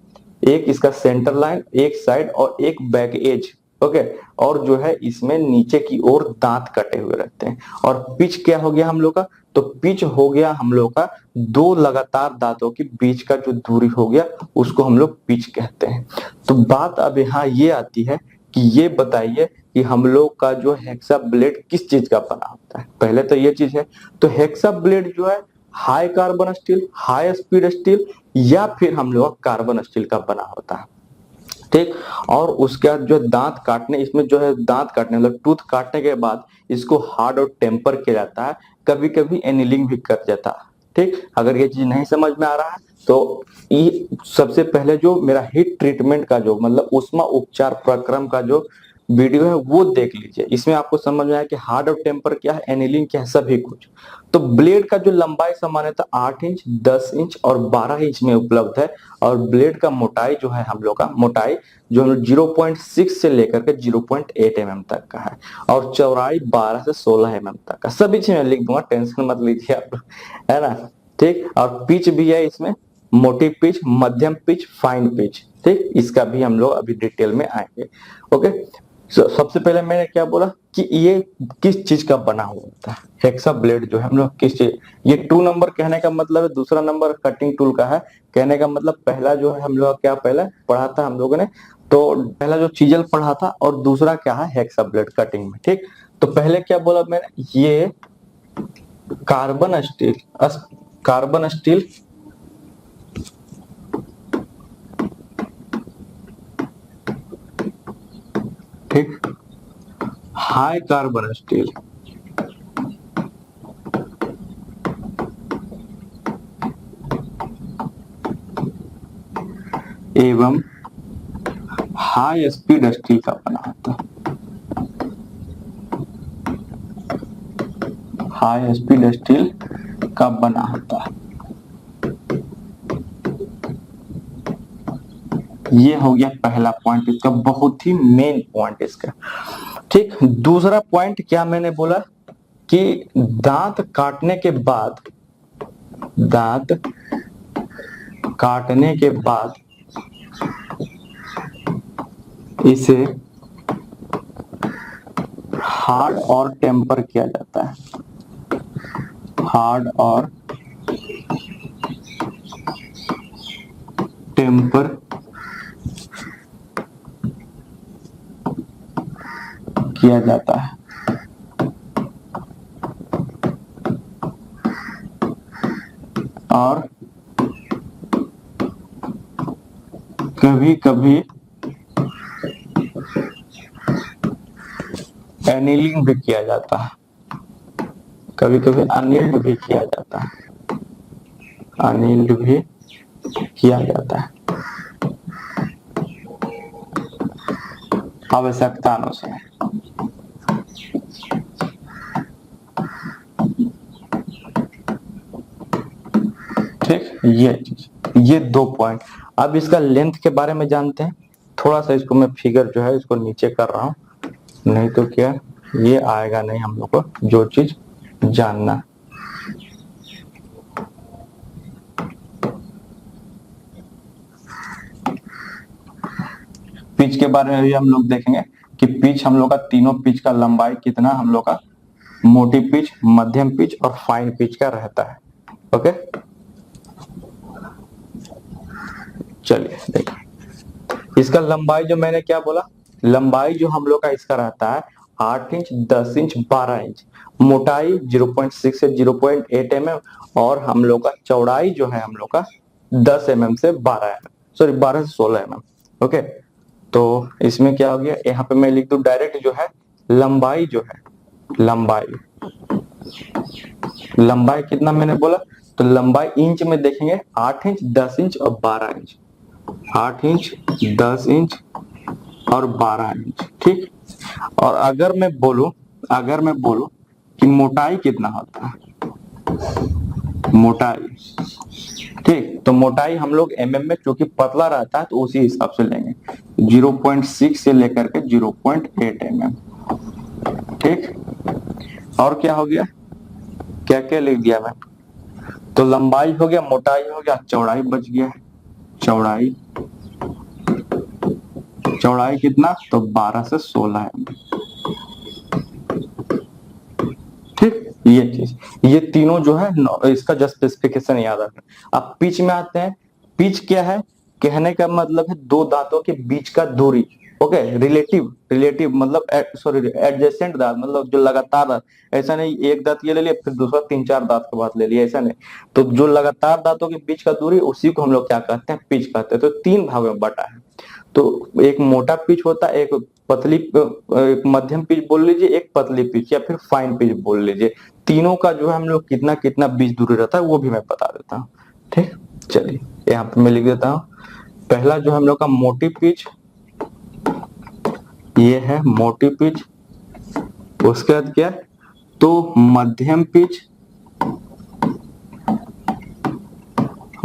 A: एक इसका सेंटर लाइन, एक साइड और एक बैक एज, ओके। और जो है इसमें नीचे की ओर दांत कटे हुए रहते हैं। और पिच क्या हो गया हम लोग का, तो पिच हो गया हम लोग का दो लगातार दांतों के बीच का जो दूरी हो गया, उसको हम लोग पिच कहते हैं। तो बात अब यहाँ ये आती है कि ये बताइए कि हम लोग का जो हेक्सा ब्लेड किस चीज का बना होता है। पहले तो ये चीज है, तो हेक्सा ब्लेड जो है high carbon steel, high speed steel या फिर हम लोग कार्बन स्टील का बना होता है, ठीक। और उसके बाद जो दांत काटने, इसमें जो है दांत काटने मतलब टूथ काटने के बाद इसको हार्ड और टेम्पर किया जाता है, कभी कभी एनिलिंग भी कर जाता है, ठीक। अगर ये चीज नहीं समझ में आ रहा है तो ये सबसे पहले जो मेरा हीट ट्रीटमेंट का जो मतलब उष्मा उपचार प्रक्रम का जो वीडियो है वो देख लीजिए। इसमें आपको समझ में आया कि हार्ड और टेम्पर क्या है, एनिलिंग क्या है, सभी कुछ। तो ब्लेड का जो लंबाई सामान्यतः 8 इंच, 10 इंच और 12 इंच में उपलब्ध है। और ब्लेड का मोटाई जो है हम लोग का मोटाई जो 0.6 से लेकर के 0.8 mm तक का है। और चौड़ाई 12 से 16 mm तक का। सभी चीज मैं लिख दूंगा, टेंशन मत लीजिए आप, है ना, ठीक। और पिच भी है इसमें, मोटी पिच, मध्यम पिच, फाइन पिच, ठीक। इसका भी हम लोग अभी डिटेल में आएंगे, ओके। सबसे पहले मैंने क्या बोला कि ये किस चीज का बना हुआ होता है। हेक्सा ब्लेड जो है हम लोग किस चीज, ये 2 नंबर कहने का मतलब है, दूसरा नंबर कटिंग टूल का है। कहने का मतलब पहला जो है हम लोग क्या पहले पढ़ा था हम लोगों ने, तो पहला जो चीजल पढ़ा था और दूसरा क्या है हेक्सा ब्लेड कटिंग में। ठीक, तो पहले क्या बोला मैंने, ये कार्बन स्टील, कार्बन स्टील ठीक, हाई कार्बन स्टील एवं हाई स्पीड स्टील का बना होता है। हाई स्पीड स्टील का बना होता है। ये हो गया पहला पॉइंट इसका, बहुत ही मेन पॉइंट इसका। ठीक, दूसरा पॉइंट क्या मैंने बोला कि दांत काटने के बाद, दांत काटने के बाद इसे हार्ड और टेम्पर किया जाता है। हार्ड और टेम्पर किया जाता है। और कभी कभी एनीलिंग भी किया जाता है। कभी कभी अनिल्ड भी किया जाता है। अनिल्ड भी किया जाता है आवश्यकता अनुसार। ठीक, ये चीज, ये 2 पॉइंट। अब इसका लेंथ के बारे में जानते हैं। थोड़ा सा इसको मैं फिगर जो है इसको नीचे कर रहा हूं, नहीं तो क्या ये आएगा नहीं हम लोग को जो चीज जानना। पिच के बारे में भी हम लोग देखेंगे कि पिच हम लोग का, तीनों पिच का लंबाई कितना हम लोग का, मोटी पिच, मध्यम पिच और फाइन पिच का रहता है। ओके, चलिए देखिए इसका लंबाई जो मैंने क्या बोला, लंबाई जो हम लोग का इसका रहता है 8 इंच, 10 इंच, 12 इंच। मोटाई 0.6 से 0.8 mm और हम लोग का चौड़ाई जो है हम लोग का 10 mm से 12 mm, सॉरी 12 से 16 mm। ओके, तो इसमें क्या हो गया, यहाँ पे मैं लिख दूं डायरेक्ट जो है लंबाई जो है, लंबाई, लंबाई कितना मैंने बोला, तो लंबाई इंच में देखेंगे 8 इंच, 10 इंच और 12 इंच। 8 इंच, 10 इंच और 12 इंच। ठीक, और अगर मैं बोलूं कि मोटाई कितना होता है, मोटाई, ठीक, तो मोटाई हम लोग mm में, क्योंकि पतला रहता है तो उसी हिसाब से लेंगे, 0.6 से लेकर के 0.8 mm। ठीक, और क्या हो गया, क्या क्या लिख दिया मैं, तो लंबाई हो गया, मोटाई हो गया, चौड़ाई बच गया है। चौड़ाई, चौड़ाई कितना, तो 12 से 16 mm। ठीक, ये चीज, ये तीनों जो है इसका जस्ट स्पेसिफिकेशन याद रखना। अब पिच में आते हैं। पिच क्या है, कहने का मतलब है दो दांतों के बीच का दूरी। ओके, रिलेटिव मतलब सॉरी एडजेसेंट दांत, मतलब जो लगातार दांत, ऐसा नहीं एक दांत ये ले लिया फिर दूसरा 3-4 दांत के बाद ले लिया, ऐसा नहीं। तो जो लगातार दांतों के बीच का दूरी, उसी को हम लोग क्या कहते हैं, पिच कहते हैं। तो 3 भागों में बटा है। तो एक मोटा पिच होता है, एक पतली, एक मध्यम पिच बोल लीजिए, एक पतली पिच या फिर फाइन पिच बोल लीजिए। तीनों का जो है हम लोग कितना कितना बीच दूरी रहता है वो भी मैं बता देता हूँ। ठीक, चलिए यहाँ पे मैं लिख देता हूँ। पहला जो हम लोग का मोटी पिच, ये है मोटी पिच। उसके बाद क्या, तो मध्यम पिच,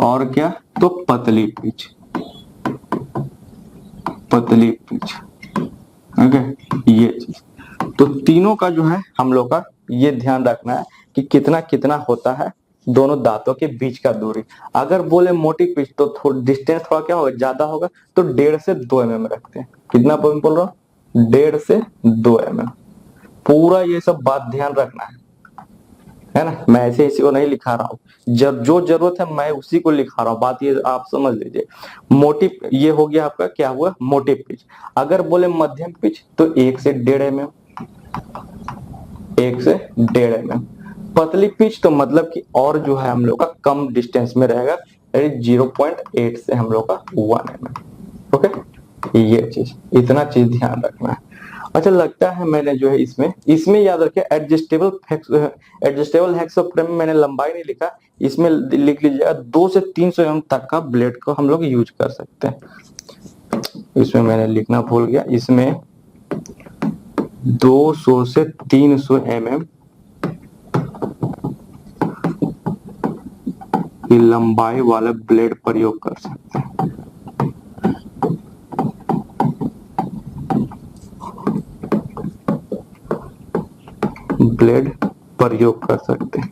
A: और क्या, तो पतली पिच, पतली पिच। ओके, ये चीज, तो तीनों का जो है हम लोग का ये ध्यान रखना है कि कितना कितना होता है दोनों दांतों के बीच का दूरी। अगर बोले मोटी पिच तो डिस्टेंस थोड़ा क्या होगा, ज्यादा होगा, तो 1.5 से 2 mm रखते हैं। कितना बोल रहा हूँ, 1.5 से 2 mm। पूरा ये सब बात ध्यान रखना है ना। मैं ऐसे इसी को नहीं लिखा रहा हूँ, जब जो जरूरत है मैं उसी को लिखा रहा हूँ, बात ये आप समझ लीजिए। मोटिव ये हो गया आपका, क्या हुआ, मोटिव पिच। अगर बोले मध्यम पिच तो 1 से 1.5 mm, 1 से 1.5 mm। पतली पिच तो मतलब कि और जो है हम लोग का कम डिस्टेंस में रहेगा, 0.8 से हम लोग का 1 mm। ओके, ये चीज, इतना चीज ध्यान रखना है। अच्छा, लगता है मैंने जो है इसमें याद रखिए, एडजस्टेबल हेक्सोफ्रेम में मैंने लंबाई नहीं लिखा, इसमें लिख लीजिएगा 2 से 300 mm तक का ब्लेड को हम लोग यूज कर सकते हैं। इसमें मैंने लिखना भूल गया, इसमें 200 से 300 mm की लंबाई वाला ब्लेड प्रयोग कर सकते हैं। ब्लेड प्रयोग कर सकते हैं।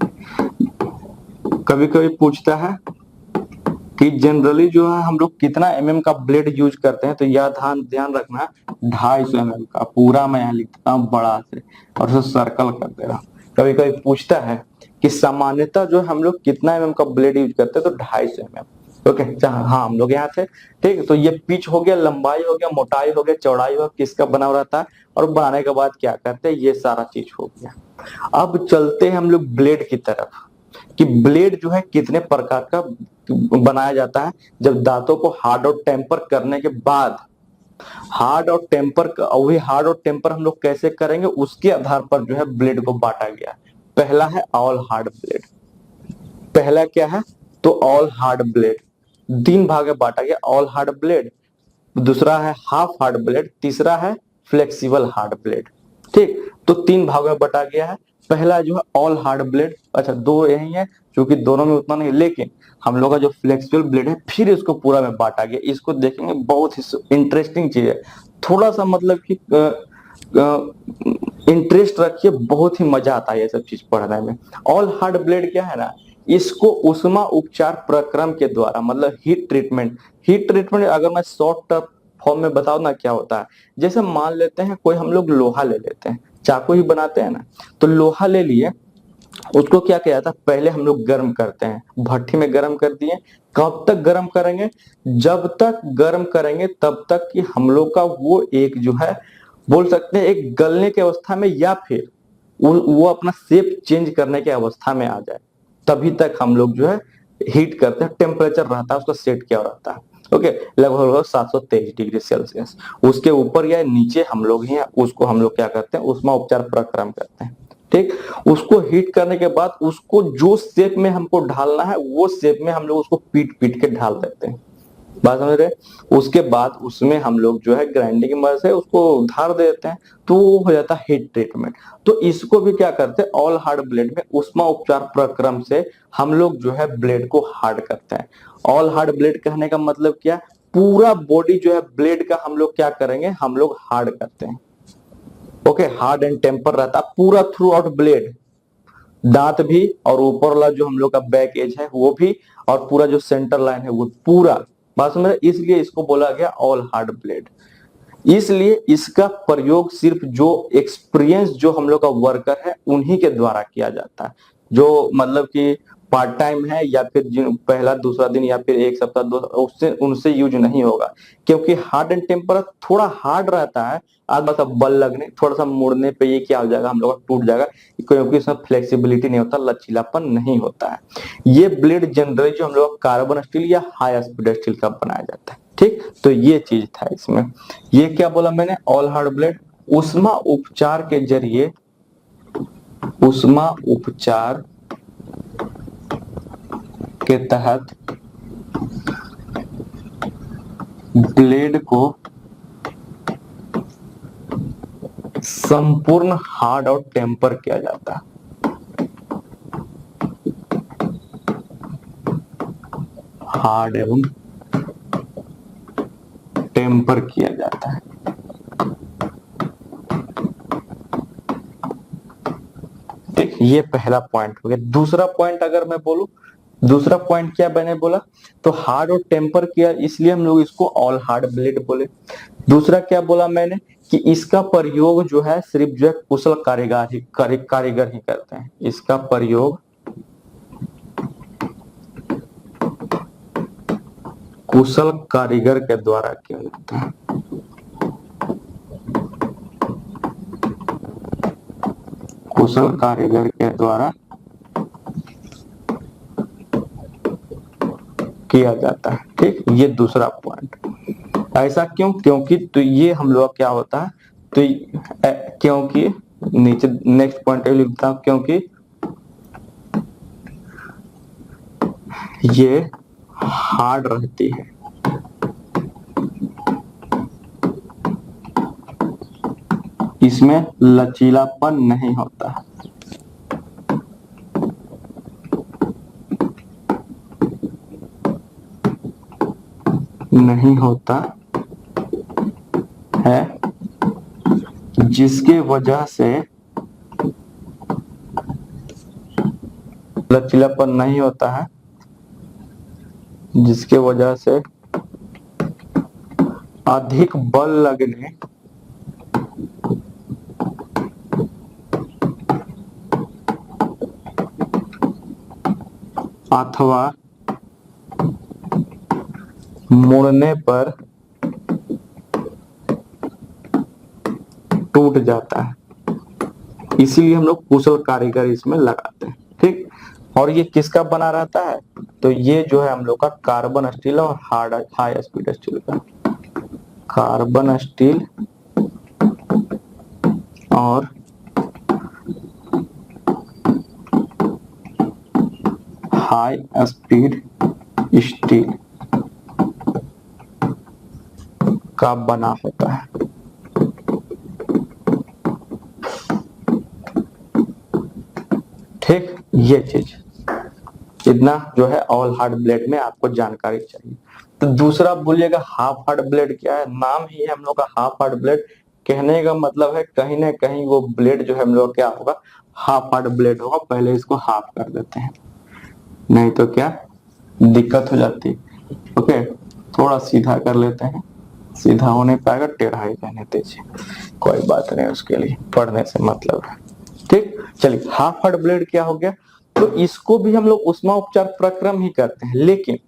A: कभी कभी पूछता है कि जनरली जो है हम लोग कितना mm का ब्लेड यूज करते हैं, तो यह ध्यान रखना, 250 mm का। पूरा मैं यहाँ लिखता हूँ बड़ा से और उसे सर्कल कर दे रहा हूँ। कभी कभी पूछता है कि सामान्यतः जो हम लोग कितना mm का ब्लेड यूज करते हैं, तो 250 mm। ओके, हाँ हम लोग यहाँ थे, ठीक। तो ये पिच हो गया, लंबाई हो गया, मोटाई हो गया, चौड़ाई हो गया, किसका बना हुआ रहता है, और बनाने के बाद क्या करते हैं, ये सारा चीज हो गया। अब चलते हैं हम लोग ब्लेड की तरफ, कि ब्लेड जो है कितने प्रकार का बनाया जाता है। जब दांतों को हार्ड और टेम्पर करने के बाद, हार्ड और टेम्पर, वही हार्ड और टेम्पर हम लोग कैसे करेंगे उसके आधार पर जो है ब्लेड को बांटा गया। पहला है ऑल हार्ड ब्लेड। पहला क्या है, तो ऑल हार्ड ब्लेड 3 भाग में बांटा गया, ऑल हार्ड ब्लेड। दूसरा है हाफ हार्ड ब्लेड, तीसरा है फ्लेक्सिबल हार्ड ब्लेड। ठीक, तो 3 भागों में बटा गया है। पहला जो है ऑल हार्ड ब्लेड, अच्छा 2 यही है, क्योंकि दोनों में उतना नहीं, लेकिन हम लोग का जो फ्लेक्सिबल ब्लेड है फिर इसको पूरा में बांटा गया। इसको देखेंगे, बहुत ही इंटरेस्टिंग चीज है। थोड़ा सा मतलब कि इंटरेस्ट रखिए, बहुत ही मजा आता है ये सब चीज पढ़ने में। ऑल हार्ड ब्लेड क्या है ना, इसको उष्मा उपचार प्रक्रम के द्वारा, मतलब हीट ट्रीटमेंट अगर मैं शॉर्ट फॉर्म में बताऊं ना, क्या होता है, जैसे मान लेते हैं कोई हम लोग लोहा ले लेते हैं, चाकू ही बनाते हैं ना, तो लोहा ले लिए, उसको क्या किया जाता है, पहले हम लोग गर्म करते हैं, भट्टी में गर्म कर दिए। कब तक गर्म करेंगे, जब तक गर्म करेंगे तब तक कि हम लोग का वो एक जो है, बोल सकते हैं एक गलने की अवस्था में, या फिर वो अपना शेप चेंज करने की अवस्था में आ जाए, तभी तक हम लोग जो है हीट करते हैं। टेम्परेचर रहता है उसका सेट क्या रहता है, ओके, लगभग 723 डिग्री सेल्सियस। उसके ऊपर या नीचे हम लोग ही उसको हम लोग क्या करते हैं, उष्मा उपचार प्रक्रम करते हैं। ठीक, उसको हीट करने के बाद उसको जो शेप में हमको ढालना है वो शेप में हम लोग उसको पीट पीट के ढाल देते हैं। बात समझ रहे, उसके बाद उसमें हम लोग जो है ग्राइंडिंग की मदद से उसको धार देते हैं, तो वो हो जाता है हीट ट्रीटमेंट। तो इसको भी क्या करते हैं, ऑल हार्ड ब्लेड में उष्मा उपचार प्रक्रम से हम लोग जो है ब्लेड को हार्ड करते हैं। ऑल हार्ड ब्लेड कहने का मतलब क्या, पूरा बॉडी जो है ब्लेड का हम लोग क्या करेंगे, हम लोग हार्ड करते हैं। ओके, हार्ड एंड टेम्पर रहता है पूरा थ्रू आउट ब्लेड, दांत भी और ऊपर वाला जो हम लोग का बैक एज है वो भी, और पूरा जो सेंटर लाइन है वो पूरा। बात समझ, इसलिए इसको बोला गया ऑल हार्ड ब्लेड। इसलिए इसका प्रयोग सिर्फ जो एक्सपीरियंस जो हम लोग का वर्कर है उन्हीं के द्वारा किया जाता है, जो मतलब कि पार्ट टाइम है, या फिर जिन पहला दूसरा दिन या फिर एक सप्ताह दो, उससे उनसे यूज नहीं होगा, क्योंकि हार्ड एंड टेम्पर थोड़ा हार्ड रहता है। आज सा बल लगने, थोड़ा सा मुड़ने पे ये क्या हो जाएगा, हम लोग का टूट जाएगा, क्योंकि इसमें फ्लेक्सिबिलिटी नहीं होता, लचीलापन नहीं होता है। ये ब्लेड जनरली जो हम लोग कार्बन स्टील या हाई स्पीड स्टील का बनाया जाता है। ठीक, तो ये चीज था इसमें। ये क्या बोला मैंने, ऑल हार्ड ब्लेड उष्मा उपचार के जरिए, उष्मा उपचार के तहत ब्लेड को संपूर्ण हार्ड और टेम्पर किया जाता है। हार्ड एवं टेम्पर किया जाता है। ये पहला पॉइंट हो गया। दूसरा पॉइंट अगर मैं बोलूं, दूसरा पॉइंट क्या मैंने बोला, तो हार्ड और टेम्पर किया, इसलिए हम लोग इसको ऑल हार्ड ब्लेड बोले। दूसरा क्या बोला मैंने कि इसका प्रयोग जो है सिर्फ जो है कुशल कारीगर ही करते हैं। इसका प्रयोग कुशल कारीगर के द्वारा किया जाता है। कुशल कारीगर के द्वारा किया जाता है। ठीक, ये दूसरा पॉइंट। ऐसा क्यों? क्योंकि तो ये हम लोग क्या होता है, तो क्योंकि नीचे नेक्स्ट पॉइंट लिखता हूं, क्योंकि ये हार्ड रहती है। इसमें लचीलापन नहीं होता है। नहीं होता है, जिसके वजह से लचीलापन नहीं होता है, जिसके वजह से अधिक बल लगने अथवा मुड़ने पर टूट जाता है। इसीलिए हम लोग कुशल कारीगर इसमें लगाते हैं। ठीक, और ये किसका बना रहता है, तो ये जो है हम लोग का कार्बन स्टील और हाई स्पीड स्टील का, कार्बन स्टील और हाई स्पीड स्टील का बना होता है। ठीक, ये चीज इतना जो है ऑल हार्ड ब्लेड में आपको जानकारी चाहिए। तो दूसरा बोलिएगा हाफ हार्ड ब्लेड क्या है। नाम ही है हम लोग का हाफ हार्ड ब्लेड, कहने का मतलब है कहीं ना कहीं वो ब्लेड जो है हम लोग क्या होगा, हाफ हार्ड ब्लेड होगा। पहले इसको हाफ कर देते हैं, नहीं तो क्या दिक्कत हो जाती है। ओके, थोड़ा सीधा कर लेते हैं, सीधा हो नहीं पाएगा, टेढ़ा ही रहने दीजिए, कोई बात नहीं, उसके लिए पढ़ने से मतलब है। ठीक, चलिए हाफ हार्ड ब्लेड क्या हो गया, तो इसको भी हम लोग उष्मा उपचार प्रक्रम ही करते हैं, लेकिन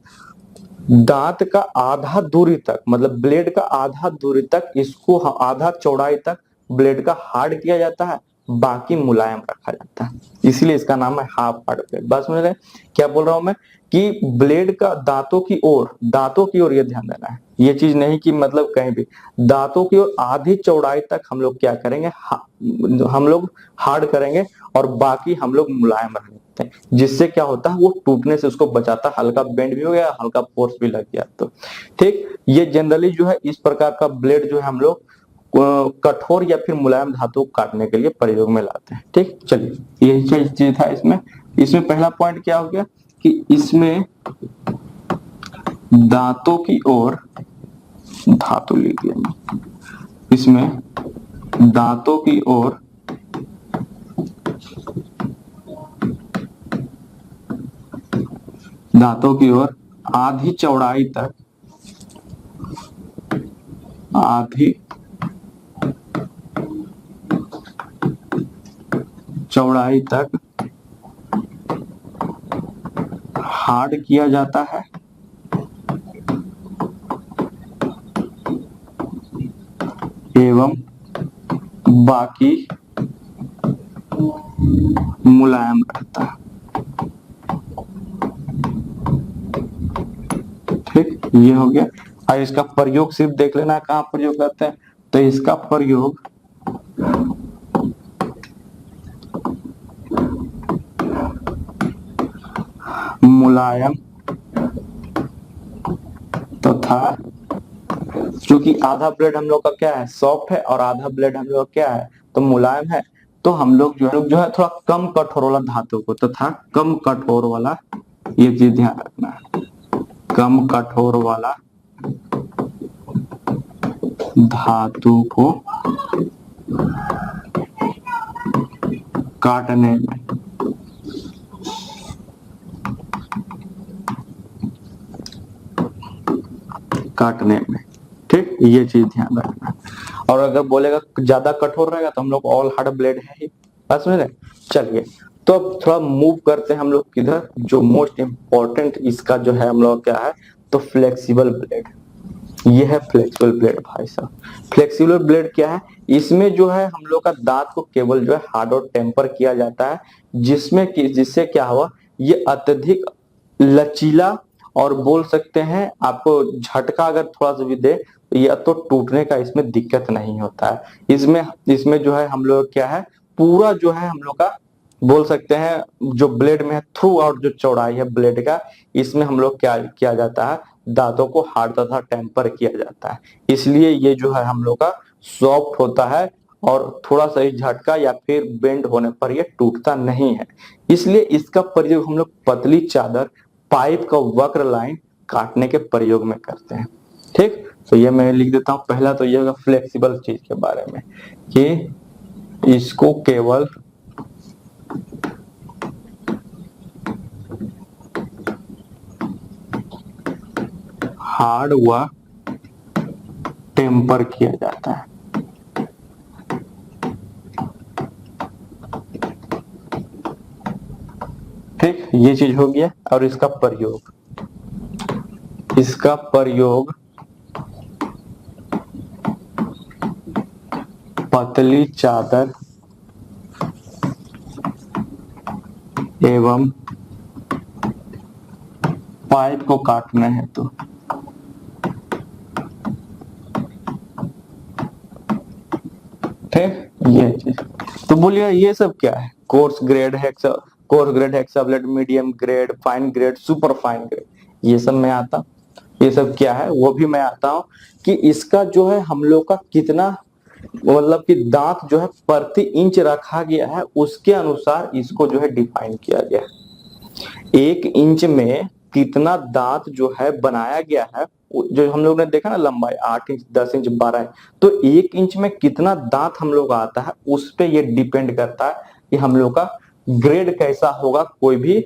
A: दांत का आधा दूरी तक, मतलब ब्लेड का आधा दूरी तक, इसको आधा चौड़ाई तक ब्लेड का हार्ड किया जाता है, बाकी मुलायम रखा जाता है, इसलिए इसका नाम है हाफ हार्ड ब्लेड। बस मुझे क्या बोल रहा हूं मैं कि ब्लेड का दांतों की ओर ये ध्यान देना है, ये चीज नहीं कि मतलब कहीं भी, दांतों की ओर आधी चौड़ाई तक हम लोग क्या करेंगे, हम लोग हार्ड करेंगे और बाकी हम लोग मुलायम रख देते हैं, जिससे क्या होता है वो टूटने से उसको बचाता है, हल्का बेंड भी हो गया, हल्का फोर्स भी लग गया। तो ठीक, ये जनरली जो है इस प्रकार का ब्लेड जो है हम लोग कठोर या फिर मुलायम धातु काटने के लिए प्रयोग में लाते हैं। ठीक, चलिए यही चीज था इसमें। इसमें पहला पॉइंट क्या हो गया कि इसमें दांतों की ओर धातु लिख दिया, इसमें दांतों की ओर आधी चौड़ाई तक हार्ड किया जाता है एवं बाकी मुलायम रहता है। ठीक, ये हो गया। और इसका प्रयोग सिर्फ देख लेना कहाँ प्रयोग करते हैं, तो इसका प्रयोग मुलायम तथा, क्योंकि आधा ब्लेड हम लोग का क्या है, सॉफ्ट है, और आधा ब्लेड हम लोग क्या है, तो मुलायम है, तो हम लोग जो है थोड़ा कम कठोर वाला धातु को तथा कम कठोर वाला, ये चीज ध्यान रखना है, कम कठोर वाला धातु को काटने में काटने में। ठीक, ये चीज ध्यान रखना। और अगर बोलेगा ज्यादा कठोर रहेगा तो हम लोग ऑल हार्ड ब्लेड है ही। बात समझ रहे? चलिए, तो अब थोड़ा मूव करते हैं हम लोग किधर, जो मोस्ट इंपॉर्टेंट इसका जो है हम लोग क्या है, तो फ्लेक्सिबल ब्लेड। ये है फ्लेक्सिबल ब्लेड भाई साहब। फ्लेक्सिबल ब्लेड क्या है, इसमें जो है हम लोग का दांत को केवल जो है हार्ड और टेम्पर किया जाता है, जिसमें कि जिससे क्या हुआ, ये अत्यधिक लचीला, और बोल सकते हैं आपको झटका अगर थोड़ा सा भी दे तो या तो टूटने का इसमें दिक्कत नहीं होता है। इसमें इसमें जो है हम लोग क्या है, पूरा जो है हम लोग का बोल सकते हैं जो ब्लेड में है थ्रू आउट जो चौड़ाई है ब्लेड का, इसमें हम लोग क्या किया जाता है, दांतों को हार्ड तथा टेम्पर किया जाता है। इसलिए ये जो है हम लोग का सॉफ्ट होता है, और थोड़ा सा ही झटका या फिर बेंड होने पर ये टूटता नहीं है। इसलिए इसका प्रयोग हम लोग पतली चादर, पाइप का वक्र लाइन काटने के प्रयोग में करते हैं। ठीक, तो ये मैं लिख देता हूं। पहला तो ये होगा फ्लेक्सिबल चीज के बारे में, कि इसको केवल हार्ड व टेम्पर किया जाता है। ठीक, ये चीज हो गया। और इसका प्रयोग पतली चादर एवं पाइप को काटना है तो ठीक, ये चीज। तो बोलिए ये सब क्या है, course grade hexa blade, medium grade, fine grade, super fine grade, ये सब मैं आता, ये सब क्या है वो भी मैं आता हूँ, कि इसका जो है हम लोग का कितना मतलब कि दांत जो है प्रति इंच रखा गया है, उसके अनुसार इसको जो है डिफाइन किया गया है। 1 इंच में कितना दांत जो है बनाया गया है, जो हम लोग ने देखा ना लंबाई 8 इंच, 10 इंच, 12 इंच, तो 1 इंच में कितना दांत हम लोग आता है उस पे ये डिपेंड करता है कि हम लोग का ग्रेड कैसा होगा कोई भी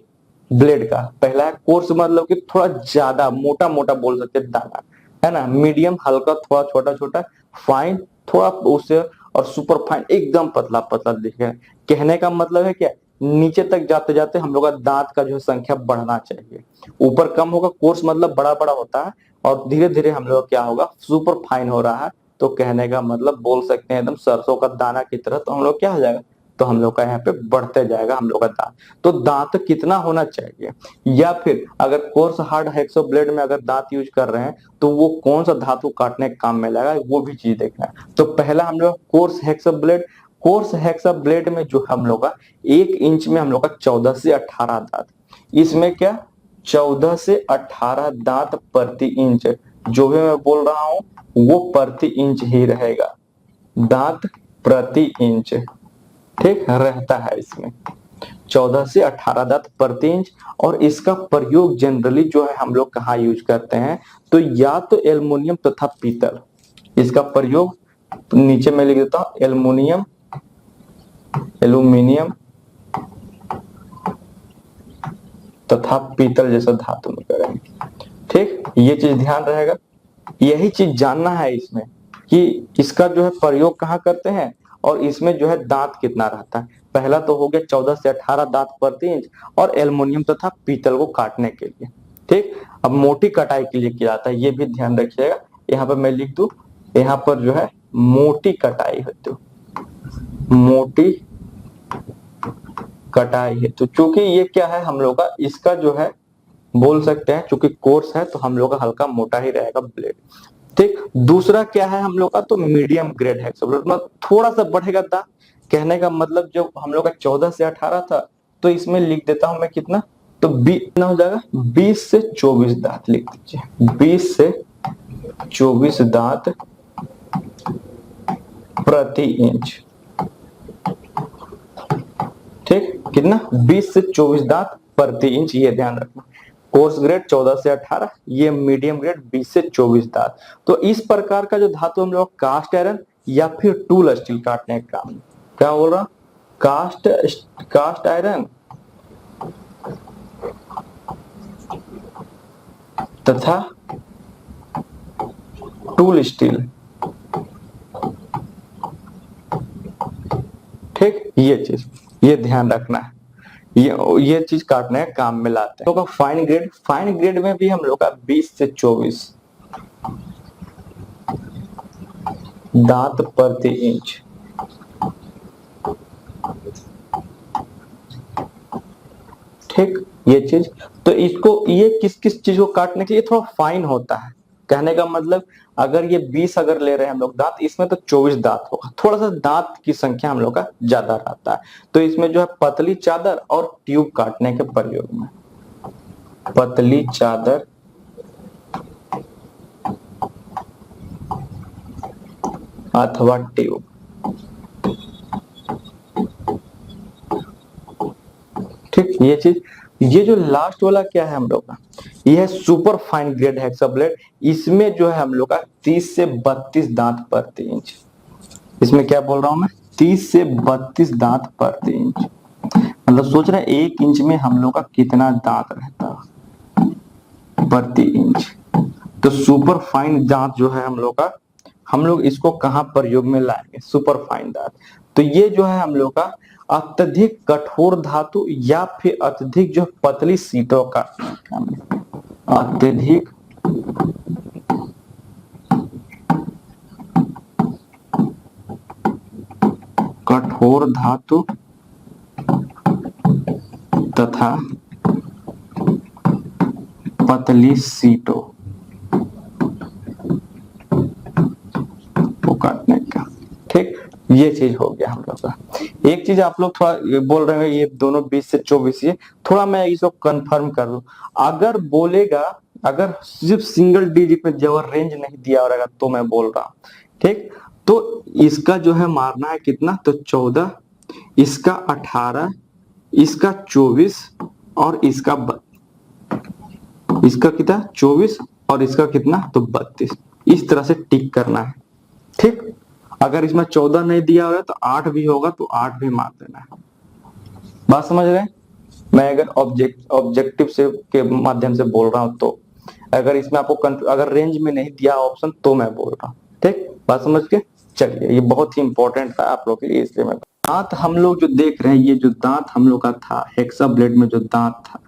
A: ब्लेड का। पहला है कोर्स, मतलब कि थोड़ा ज्यादा मोटा मोटा बोल सकते हैं दाना, है ना। मीडियम हल्का थोड़ा छोटा छोटा, फाइन थोड़ा उससे, और सुपर फाइन एकदम पतला पतला दिखे। कहने का मतलब है क्या, नीचे तक जाते जाते हम लोग का दांत का जो है संख्या बढ़ना चाहिए। ऊपर कम होगा, कोर्स मतलब बड़ा बड़ा होता है, और धीरे धीरे हम लोग क्या होगा, सुपर फाइन हो रहा है, तो कहने का मतलब बोल सकते हैं एकदम सरसों का दाना की तरह, तो हम लोग क्या हो जाएगा, तो हम लोग का यहाँ पे बढ़ते जाएगा हम लोग का दांत। तो दांत कितना होना चाहिए, या फिर अगर कोर्स हार्ड हेक्सो ब्लेड में अगर दांत यूज कर रहे हैं तो वो कौन सा धातु काटने के काम में लगा, वो भी चीज देखना है। तो पहला हम लोग कोर्स हेक्सा ब्लेड में जो हम लोग का 1 इंच में हम लोग का 14 से 18 दांत, इसमें क्या 14 से 18 दांत प्रति इंच, जो भी मैं बोल रहा हूं वो प्रति इंच ही रहेगा, दांत प्रति इंच ठीक रहता है इसमें, 14 से 18 दांत प्रति इंच। और इसका प्रयोग जनरली जो है हम लोग कहाँ यूज करते हैं, तो या तो एल्युमिनियम तथा पीतल, इसका प्रयोग नीचे में लिख देता हूं, एल्यूमिनियम तथा पीतल जैसा धातु में करेंगे। ठीक, ये चीज ध्यान रहेगा, यही चीज जानना है इसमें, कि इसका जो है प्रयोग कहाँ करते हैं, और इसमें जो है दांत कितना रहता है। पहला तो हो गया 14 से 18 दांत प्रति इंच, और एल्युमिनियम तथा पीतल को काटने के लिए। ठीक, अब मोटी कटाई के लिए किया जाता है, ये भी ध्यान रखिएगा। यहाँ पर मैं लिख दूं, यहाँ पर जो है मोटी कटाई हेतु, मोटी कटाई हेतु, चूंकि ये क्या है हम लोग का, इसका जो है बोल सकते हैं चूंकि कोर्स है तो हम लोग का हल्का मोटा ही रहेगा ब्लेड। ठीक, दूसरा क्या है हम लोग का, तो मीडियम ग्रेड है, मतलब थोड़ा सा बढ़ेगा दांत। कहने का मतलब जब हम लोग का 14 से 18 था, तो इसमें लिख देता हूं मैं कितना, तो 20 कितना हो जाएगा, 20 से 24 दांत लिख दीजिए, 20 से 24 दांत प्रति इंच। ठीक, कितना 20 से 24 दांत प्रति इंच, ये ध्यान रखना। कोर्स ग्रेड 14 से 18, ये मीडियम ग्रेड 20 से 24 दांत। तो इस प्रकार का जो धातु हम लोग कास्ट आयरन या फिर टूल स्टील काटने का काम, क्या बोल रहा, कास्ट आयरन तथा टूल स्टील, ठीक। ये ध्यान रखना है, ये चीज काटने का काम में लाते हैं। तो फाइन ग्रेड में भी हम लोग का 20 से 24 दांत प्रति इंच, ठीक। ये चीज तो इसको ये किस किस चीज को काटने के लिए थोड़ा फाइन होता है। कहने का मतलब अगर ये 20 अगर ले रहे हैं हम लोग दांत, इसमें तो 24 दांत होगा, थोड़ा सा दांत की संख्या हम लोग का ज्यादा रहता है। तो इसमें जो है पतली चादर और ट्यूब काटने के प्रयोग में, पतली चादर अथवा ट्यूब, ठीक। ये चीज, ये जो लास्ट वाला क्या है हम लोग का, ये है सुपर फाइन ग्रेड हेक्साब्लेड। इसमें जो है हम लोग का 30 से 32 दांत प्रति इंच, इसमें क्या बोल रहा हूं मैं, 30 से 32 दांत प्रति इंच। मतलब सोच रहे हैं 1 इंच में हम लोग का कितना दांत रहता प्रति इंच। तो सुपर फाइन दांत जो है हम लोग का, हम लोग इसको कहां प्रयोग में लाएंगे, सुपर फाइन दांत। तो ये जो है हम लोग का अत्यधिक कठोर धातु या फिर अत्यधिक जो पतली सीटों का, अत्यधिक कठोर धातु तथा पतली सीटों को काटने का, ठीक। ये चीज हो गया हम लोग का। एक चीज आप लोग थोड़ा बोल रहे हैं ये दोनों 20 से 24, ये थोड़ा मैं इसको कंफर्म कर दूं। अगर बोलेगा, अगर सिर्फ सिंगल डिजिट में जब रेंज नहीं दिया रहेगा तो मैं बोल रहा हूं, ठीक। तो इसका जो है मारना है कितना, तो 14, इसका 18, इसका 24 और इसका कितना 24 और इसका कितना तो 32। इस तरह से टिक करना है, ठीक। अगर इसमें 14 नहीं दिया होगा तो 8 भी होगा तो 8 भी मार देना है। बात समझ रहे हैं? मैं अगर ऑब्जेक्टिव से के माध्यम से बोल रहा हूं तो, अगर इसमें आपको अगर रेंज में नहीं दिया ऑप्शन तो मैं बोल रहा हूं, ठीक। बात समझ के चलिए, ये बहुत ही इंपॉर्टेंट था आप लोग के लिए, इसलिए मैं दांत हम लोग जो देख रहे हैं, ये जो दांत हम लोग का था हेक्साब्लेड में जो दांत था,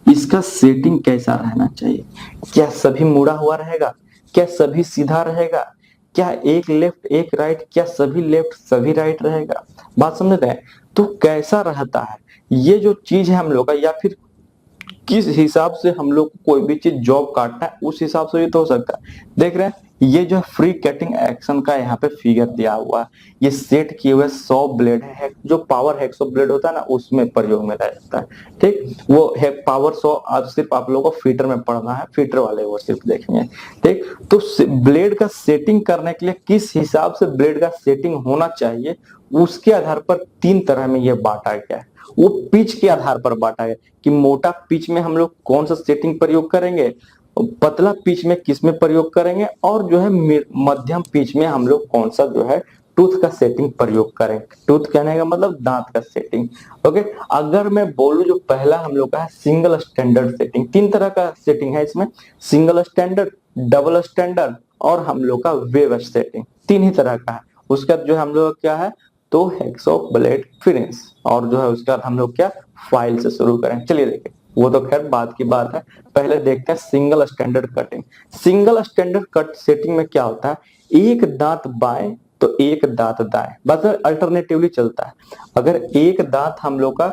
A: इसका सेटिंग कैसा रहना चाहिए। क्या सभी मुड़ा हुआ रहेगा, क्या सभी सीधा रहेगा, क्या एक लेफ्ट एक राइट, क्या सभी लेफ्ट सभी राइट रहेगा। बात समझ रहे हैं? तो कैसा रहता है ये जो चीज है हम लोग का, या फिर किस हिसाब से हम लोग को कोई भी चीज जॉब काटना है उस हिसाब से भी तो हो सकता है। देख रहे हैं ये जो फ्री कटिंग एक्शन का यहाँ पे फिगर दिया हुआ है, ये सेट किए हुए 100 ब्लेड है, जो पावर हेक्सो ब्लेड होता है ना उसमें प्रयोग में लाया जाता है, ठीक। वो है पावर 100, आज सिर्फ आप लोगों को फीटर में पढ़ना है, फीटर वाले वो सिर्फ देखेंगे, ठीक। तो ब्लेड का सेटिंग करने के लिए किस हिसाब से ब्लेड का सेटिंग होना चाहिए, उसके आधार पर 3 तरह में ये बांटा गया है। वो पिच के आधार पर बांटा है कि मोटा पिच में हम लोग कौन सा सेटिंग प्रयोग करेंगे, पतला पिच में किस में प्रयोग करेंगे, और जो है मध्यम पिच में हम लोग कौन सा जो है टूथ का सेटिंग प्रयोग करें। टूथ कहने का मतलब दांत का सेटिंग, ओके। अगर मैं बोलूं जो पहला हम लोग का है सिंगल स्टैंडर्ड सेटिंग, 3 तरह का सेटिंग है इसमें, सिंगल स्टैंडर्ड, डबल स्टैंडर्ड और हम लोग का वेव सेटिंग, 3 ही तरह का है। उसके बाद जो हम लोग क्या है तो हेक्सो ब्लेड फिनिश, और जो है उसके बाद हम लोग क्या फाइल से शुरू करें। चलिए देखिए, वो तो खैर बात की बात है, पहले देखते हैं single standard cutting. Single standard cut setting में क्या होता है, एक दांत बाएं तो एक दांत दाएं, बस अल्टरनेटिवली चलता है। अगर एक दांत हम लोग का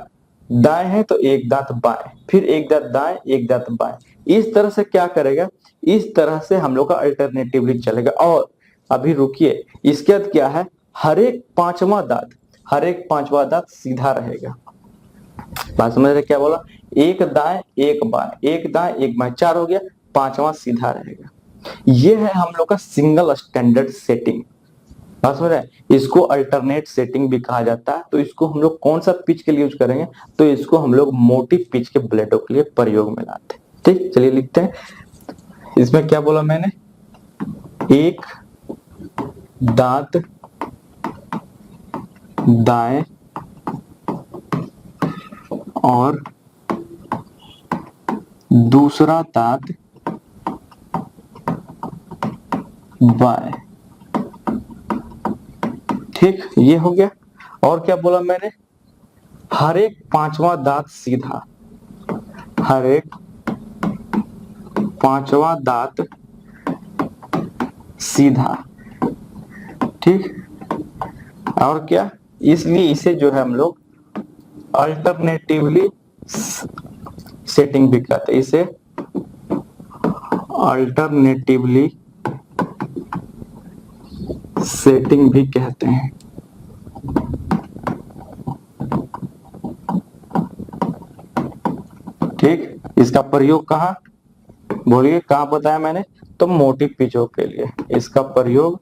A: दाएं है तो एक दांत बाएं, फिर एक दांत दाएं एक दांत बाएं, इस तरह से क्या करेगा, इस तरह से हम लोग का अल्टरनेटिवली चलेगा। और अभी रुकिए, इसके बाद क्या है, हर एक पांचवा दांत सीधा रहेगा। बात समझ रहे क्या बोला, एक दाएं एक बाएं, एक दाएं एक बाएं, 4 हो गया, पांचवा सीधा रहेगा। ये है हम लोग का सिंगल स्टैंडर्ड सेटिंग। बात समझ रहे हैं? इसको अल्टरनेट सेटिंग भी कहा जाता है। तो इसको हम लोग कौन सा पिच के लिए यूज करेंगे, तो इसको हम लोग मोटी पिच के ब्लेडों के लिए प्रयोग में लाते हैं, ठीक। चलिए लिखते हैं, इसमें क्या बोला मैंने, एक दांत दाएं और दूसरा दांत बाय। ठीक, ये हो गया। और क्या बोला मैंने, हर एक पांचवा दांत सीधा, हर एक पांचवा दांत सीधा। ठीक, और क्या, इसलिए इसे जो है हम लोग अल्टरनेटिवली सेटिंग भी कहते हैं, इसे अल्टरनेटिवली सेटिंग भी कहते हैं। ठीक, इसका प्रयोग कहाँ, बोलिए कहाँ बताया मैंने, तो मोटी पिचों के लिए इसका प्रयोग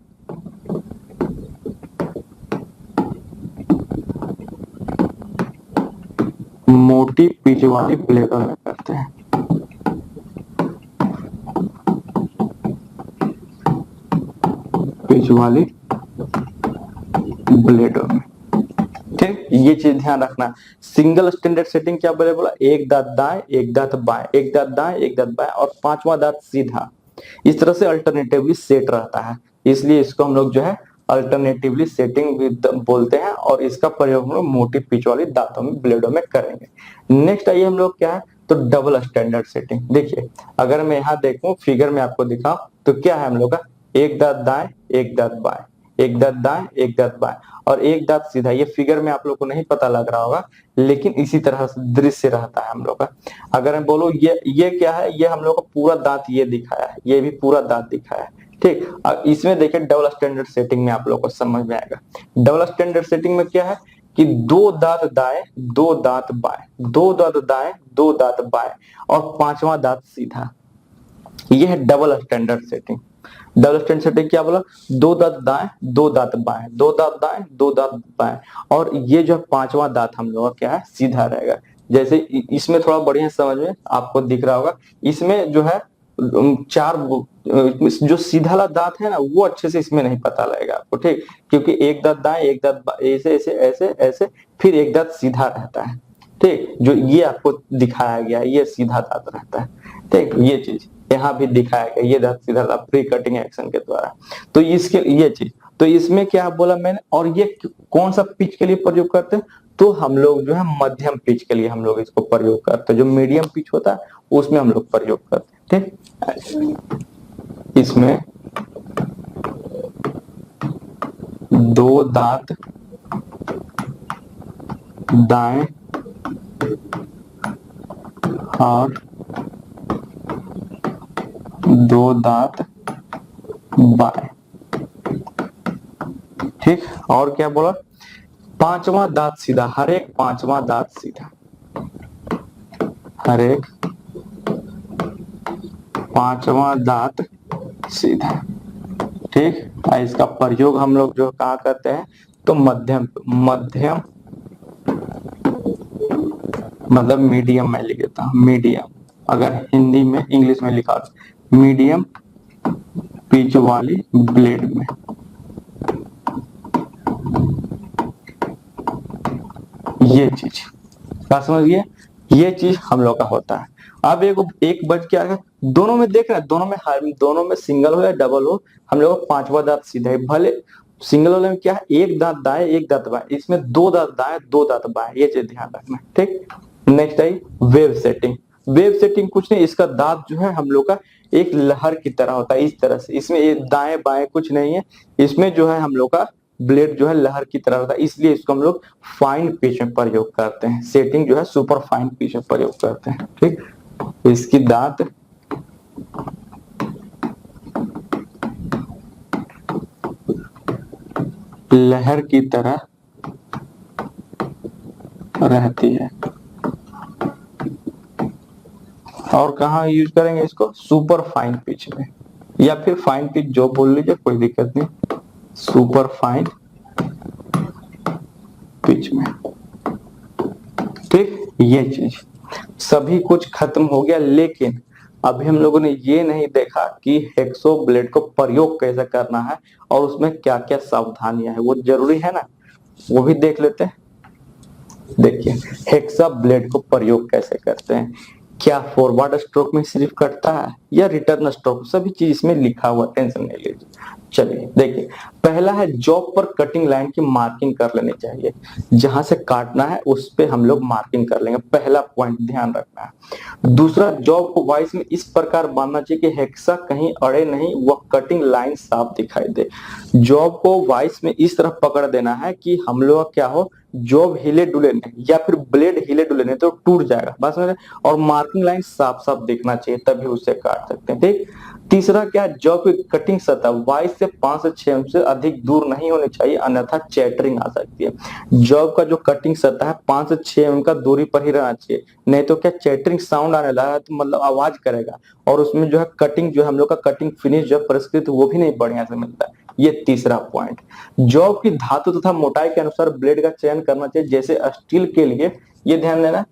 A: मोटी पिच वाली प्लेटों में करते हैं। पिच वाली ब्लेडों में। ठीक, ये चीज ध्यान रखना। सिंगल स्टैंडर्ड सेटिंग क्या बोले, बोला एक दांत दाएं एक दांत बाएं, एक दांत दाएं एक दांत बाएं और पांचवा दांत सीधा। इस तरह से अल्टरनेटिवली सेट रहता है, इसलिए इसको हम लोग जो है अल्टरनेटिवली सेटिंग बोलते हैं और इसका प्रयोग हम लोग मोटी पिच वाली दांतों में ब्लेडों में करेंगे। नेक्स्ट आइए हम लोग क्या है, तो डबल स्टैंडर्ड सेटिंग। देखिए अगर मैं यहाँ देखूं फिगर में आपको दिखाऊं तो क्या है हम लोग का, एक दांत दाएं एक दांत बाएं, एक दांत दाएं एक दांत बाएं और एक दांत सीधा। ये फिगर में आप लोग को नहीं पता लग रहा होगा, लेकिन इसी तरह से दृश्य रहता है हम लोग का। अगर मैं बोलूं ये क्या है, ये हम लोग का पूरा दांत ये दिखाया है, ये भी पूरा दांत दिखाया है। ठीक, अब इसमें देखिए डबल स्टैंडर्ड सेटिंग में आप लोग को समझ में आएगा। डबल स्टैंडर्ड सेटिंग में क्या है कि दो दांत दाएं दो दांत बाएं, दो दांत दाएं दो दांत बाएं और पांचवा दांत सीधा। ये है double standard setting. Double standard setting क्या बोला, दो दांत दाएं दो दांत बाएं, दो दांत दाएं दो दांत बाएं और ये जो पांचवा दांत हम लोग का क्या है, सीधा रहेगा। जैसे इसमें थोड़ा बढ़िया समझ में आपको दिख रहा होगा, इसमें जो है चार जो सीधा वाला दांत है ना, वो अच्छे से इसमें नहीं पता लगेगा आपको। ठीक, क्योंकि एक दांत दाएं एक दांत ऐसे ऐसे ऐसे ऐसे फिर एक दांत सीधा रहता है। ठीक, जो ये आपको दिखाया गया है ये सीधा दांत रहता है। ठीक, ये चीज यहाँ भी दिखाया गया, ये दांत सीधा दांत प्री कटिंग एक्शन के द्वारा। तो इसके ये चीज, तो इसमें क्या बोला मैंने, और ये कौन सा पिच के लिए प्रयोग करते हैं, तो हम लोग जो है मध्यम पिच के लिए हम लोग इसको प्रयोग करते हैं। जो मीडियम पिच होता है उसमें हम लोग प्रयोग करते हैं। ठीक, इसमें दो दांत दाएं और दो दांत बाएं। ठीक, और क्या बोला, पांचवा दांत सीधा, हर एक पांचवा दांत सीधा, हर एक पांचवा दांत सीधा। ठीक, इसका प्रयोग हम लोग जो कहा करते हैं, तो मध्यम मध्यम मतलब मीडियम में लिख देता हूं, मीडियम, अगर हिंदी में इंग्लिश में लिखा मीडियम पिच वाली ब्लेड में। ये चीज क्या समझ गए, ये चीज हम लोग का होता है। अब एक बच क्या है, दोनों में देख रहे हैं, दोनों में सिंगल हो या डबल हो, हम लोग पांचवा दांत सीधा है। भले सिंगल वाले में क्या है, एक दांत दाएं एक दांत बाएं, इसमें दो दांत दाएं दो दांत बाएं, ये चीज ध्यान रखना। ठीक, next I wave setting. Wave setting कुछ नहीं, इसका दांत जो है हम लोग का एक लहर की तरह होता है, इस तरह से। इसमें दाएं बाएं कुछ नहीं है, इसमें जो है हम लोग का ब्लेड जो है लहर की तरह होता है, इसलिए इसको हम लोग फाइन पिच में प्रयोग करते हैं। सेटिंग जो है सुपर फाइन पिच में प्रयोग करते हैं। ठीक, इसकी दांत लहर की तरह रहती है। और कहाँ यूज करेंगे इसको, सुपर फाइन पिच में, या फिर फाइन पिच जो बोल लीजिए, कोई दिक्कत नहीं, सुपर फाइन पिच में। ठीक, ये चीज सभी कुछ खत्म हो गया, लेकिन अभी हम लोगों ने ये नहीं देखा कि हेक्सो ब्लेड को प्रयोग कैसे करना है और उसमें क्या क्या सावधानियां है, वो जरूरी है ना, वो भी देख लेते हैं। देखिए हेक्सा ब्लेड को प्रयोग कैसे करते हैं। क्या फॉरवर्ड स्ट्रोक में सिर्फ कटता है या रिटर्न स्ट्रोक, सभी चीज इसमें लिखा हुआ, टेंशन नहीं लीजिए। चलिए देखिए, पहला है जॉब पर कटिंग लाइन की मार्किंग कर लेनी चाहिए, जहां से काटना है उस पे हम लोग मार्किंग कर लेंगे, पहला पॉइंट ध्यान रखना है। दूसरा, जॉब को वाइस में इस प्रकार बांधना चाहिए कि हेक्सा कहीं अड़े नहीं, वह कटिंग लाइन साफ दिखाई दे। जॉब को वाइस में इस तरह पकड़ देना है कि हम लोग का क्या हो, जॉब हिले डुले नहीं या फिर ब्लेड हिले डुले नहीं तो टूट जाएगा, बस मेरे। और मार्किंग लाइन साफ साफ दिखना चाहिए, तभी उसे काट सकते हैं, ठीक। तीसरा क्या, जॉब की कटिंग सतह वाइस से 5 से 6 एम से अधिक दूर नहीं होनी चाहिए, अन्यथा चैटरिंग आ सकती है। जॉब का जो कटिंग सतह है 5 से 6 एम का दूरी पर ही रहना चाहिए, नहीं तो क्या चैटरिंग साउंड आने लगा तो मतलब आवाज करेगा, और उसमें जो है कटिंग, जो हम लोग का कटिंग फिनिश जो परिष्कृत वो भी नहीं बढ़िया से मिलता है। ये तीसरा पॉइंट। जॉब की धातु तथा मोटाई के अनुसार ब्लेड का चयन करना चाहिए, जैसे स्टील के लिए ये ध्यान देना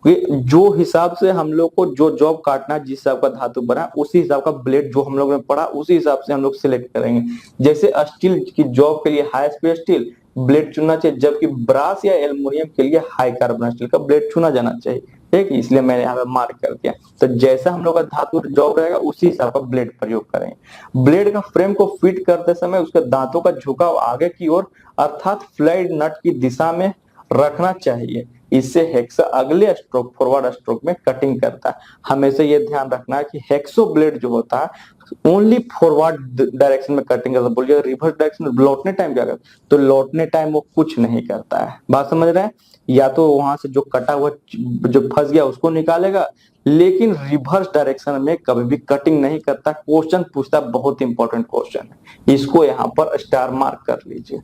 A: कि जो हिसाब से हम लोग को जो जॉब काटना है, जिस हिसाब का धातु बना उसी हिसाब का ब्लेड जो हम लोग ने पढ़ा उसी हिसाब से हम लोग सिलेक्ट करेंगे। जैसे स्टील की जॉब के लिए हाई स्पीड स्टील ब्लेड चुनना चाहिए, जबकि ब्रास या एल्युमिनियम के लिए हाई कार्बन स्टील का ब्लेड चुना जाना चाहिए, ठीक। इसलिए मैंने यहाँ पे मार्क कर दिया। तो जैसा हम लोग का धातु जॉब रहेगा उसी हिसाब का ब्लेड प्रयोग करेंगे। ब्लेड का फ्रेम को फिट करते समय उसके दांतों का झुकाव आगे की ओर अर्थात फ्लैट नट की दिशा में रखना चाहिए, इससे हेक्सा अगले स्ट्रोक फॉरवर्ड स्ट्रोक में कटिंग करता है। हमेशा ये ध्यान रखना है कि हेक्सो ब्लेड जो होता है ओनली फॉरवर्ड डायरेक्शन में कटिंग करता है। बोलिए रिवर्स डायरेक्शन में लौटने टाइम क्या करता है, तो लौटने टाइम वो कुछ नहीं करता है, बात समझ रहे हैं। या तो वहां से जो कटा हुआ जो फंस गया उसको निकालेगा, लेकिन रिवर्स डायरेक्शन में कभी भी कटिंग नहीं करता। क्वेश्चन पूछता, बहुत इंपॉर्टेंट क्वेश्चन है, इसको यहाँ पर स्टार मार्क कर लीजिए।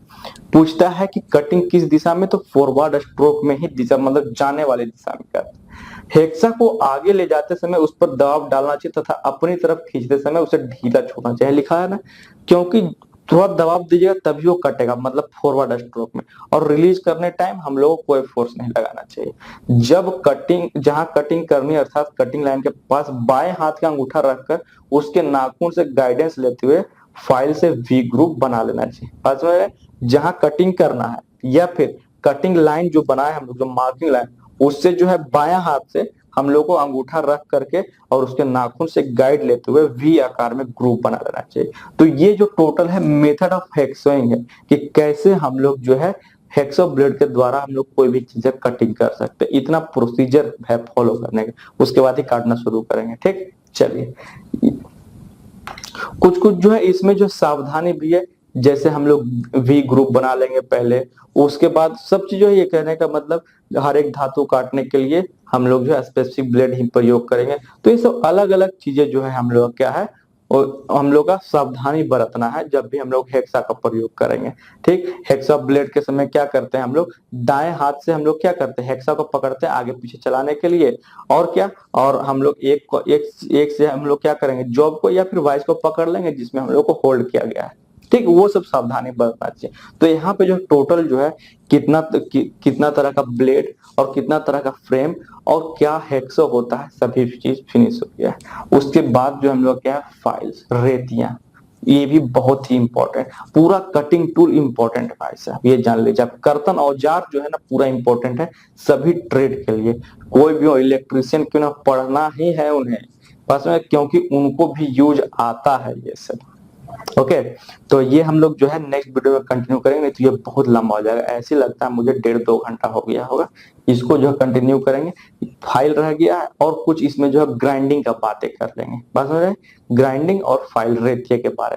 A: पूछता है कि कटिंग किस दिशा में, तो फॉरवर्ड स्ट्रोक में ही दिशा, मतलब जाने वाली दिशा में करता है। हेक्सा को आगे ले जाते समय उस पर दबाव डालना चाहिए तथा अपनी तरफ खींचते समय उसे ढीला छोड़ना चाहिए, लिखा है ना, क्योंकि थोड़ा दबाव दीजिएगा तभी वो कटेगा, मतलब फॉरवर्ड स्ट्रोक में। और रिलीज करने टाइम हम लोगों को कोई फोर्स नहीं लगाना चाहिए। जब कटिंग, जहां कटिंग करनी अर्थात कटिंग लाइन के पास बाएं हाथ का अंगूठा रखकर उसके नाखून से गाइडेंस लेते हुए फाइल से वी ग्रुप बना लेना चाहिए, बात समझ रहे। जहां कटिंग करना है या फिर कटिंग लाइन जो बनाए हम लोग, जो मार्किंग लाइन, उससे जो है बायां हाथ से हम लोग को अंगूठा रख करके और उसके नाखून से गाइड लेते हुए वी आकार में ग्रुप बना लेना चाहिए। तो ये जो टोटल है मेथड ऑफ हेक्सोइंग है कि कैसे हम लोग जो है हेक्सो ब्लेड के द्वारा हम लोग कोई भी चीजें कटिंग कर सकते हैं। इतना प्रोसीजर है फॉलो करने का, उसके बाद ही काटना शुरू करेंगे, ठीक। चलिए, कुछ कुछ जो है इसमें जो सावधानी भी है, जैसे हम लोग वी ग्रुप बना लेंगे पहले, उसके बाद सब चीजों, ये कहने का मतलब हर एक धातु काटने के लिए हम लोग जो है स्पेसिफिक ब्लेड ही प्रयोग करेंगे। तो ये सब अलग अलग चीजें जो है हम लोग क्या है, और हम लोग का सावधानी बरतना है जब भी हम लोग हेक्सा का प्रयोग करेंगे, ठीक। हेक्सा ब्लेड के समय क्या करते हैं हम लोग, दाएं हाथ से हम लोग क्या करते हैं, हेक्सा को पकड़ते हैं आगे पीछे चलाने के लिए, और क्या, और हम लोग एक से हम लोग क्या करेंगे, जॉब को या फिर वाइस को पकड़ लेंगे जिसमें हम लोग को होल्ड किया गया है, ठीक। वो सब सावधानी बरतना चाहिए। तो यहाँ पे जो टोटल जो है कितना तरह का ब्लेड और कितना तरह का फ्रेम और क्या हेक्सो होता है, सभी चीज फिनिश हो गया है। उसके बाद जो हम लोग क्या है, फाइल्स, रेतियां, ये भी बहुत ही इंपॉर्टेंट, पूरा कटिंग टूल इंपॉर्टेंट है भाई साहब, ये जान लीजिए आप। कर्तन औजार जो है ना पूरा इंपॉर्टेंट है सभी ट्रेड के लिए, कोई भी हो इलेक्ट्रिशियन क्यों ना पढ़ना ही है उन्हें, बस में, क्योंकि उनको भी यूज आता है ये सब। ओके, तो ये हम लोग जो है नेक्स्ट वीडियो में कंटिन्यू करेंगे, नहीं तो ये बहुत लंबा हो जाएगा, ऐसे लगता है मुझे 1.5-2 घंटा हो गया होगा। इसको जो है कंटिन्यू करेंगे। फाइल रह गया है और कुछ इसमें जो है ग्राइंडिंग का बातें कर लेंगे, बस ग्राइंडिंग और फाइल रेतिया के बारे में।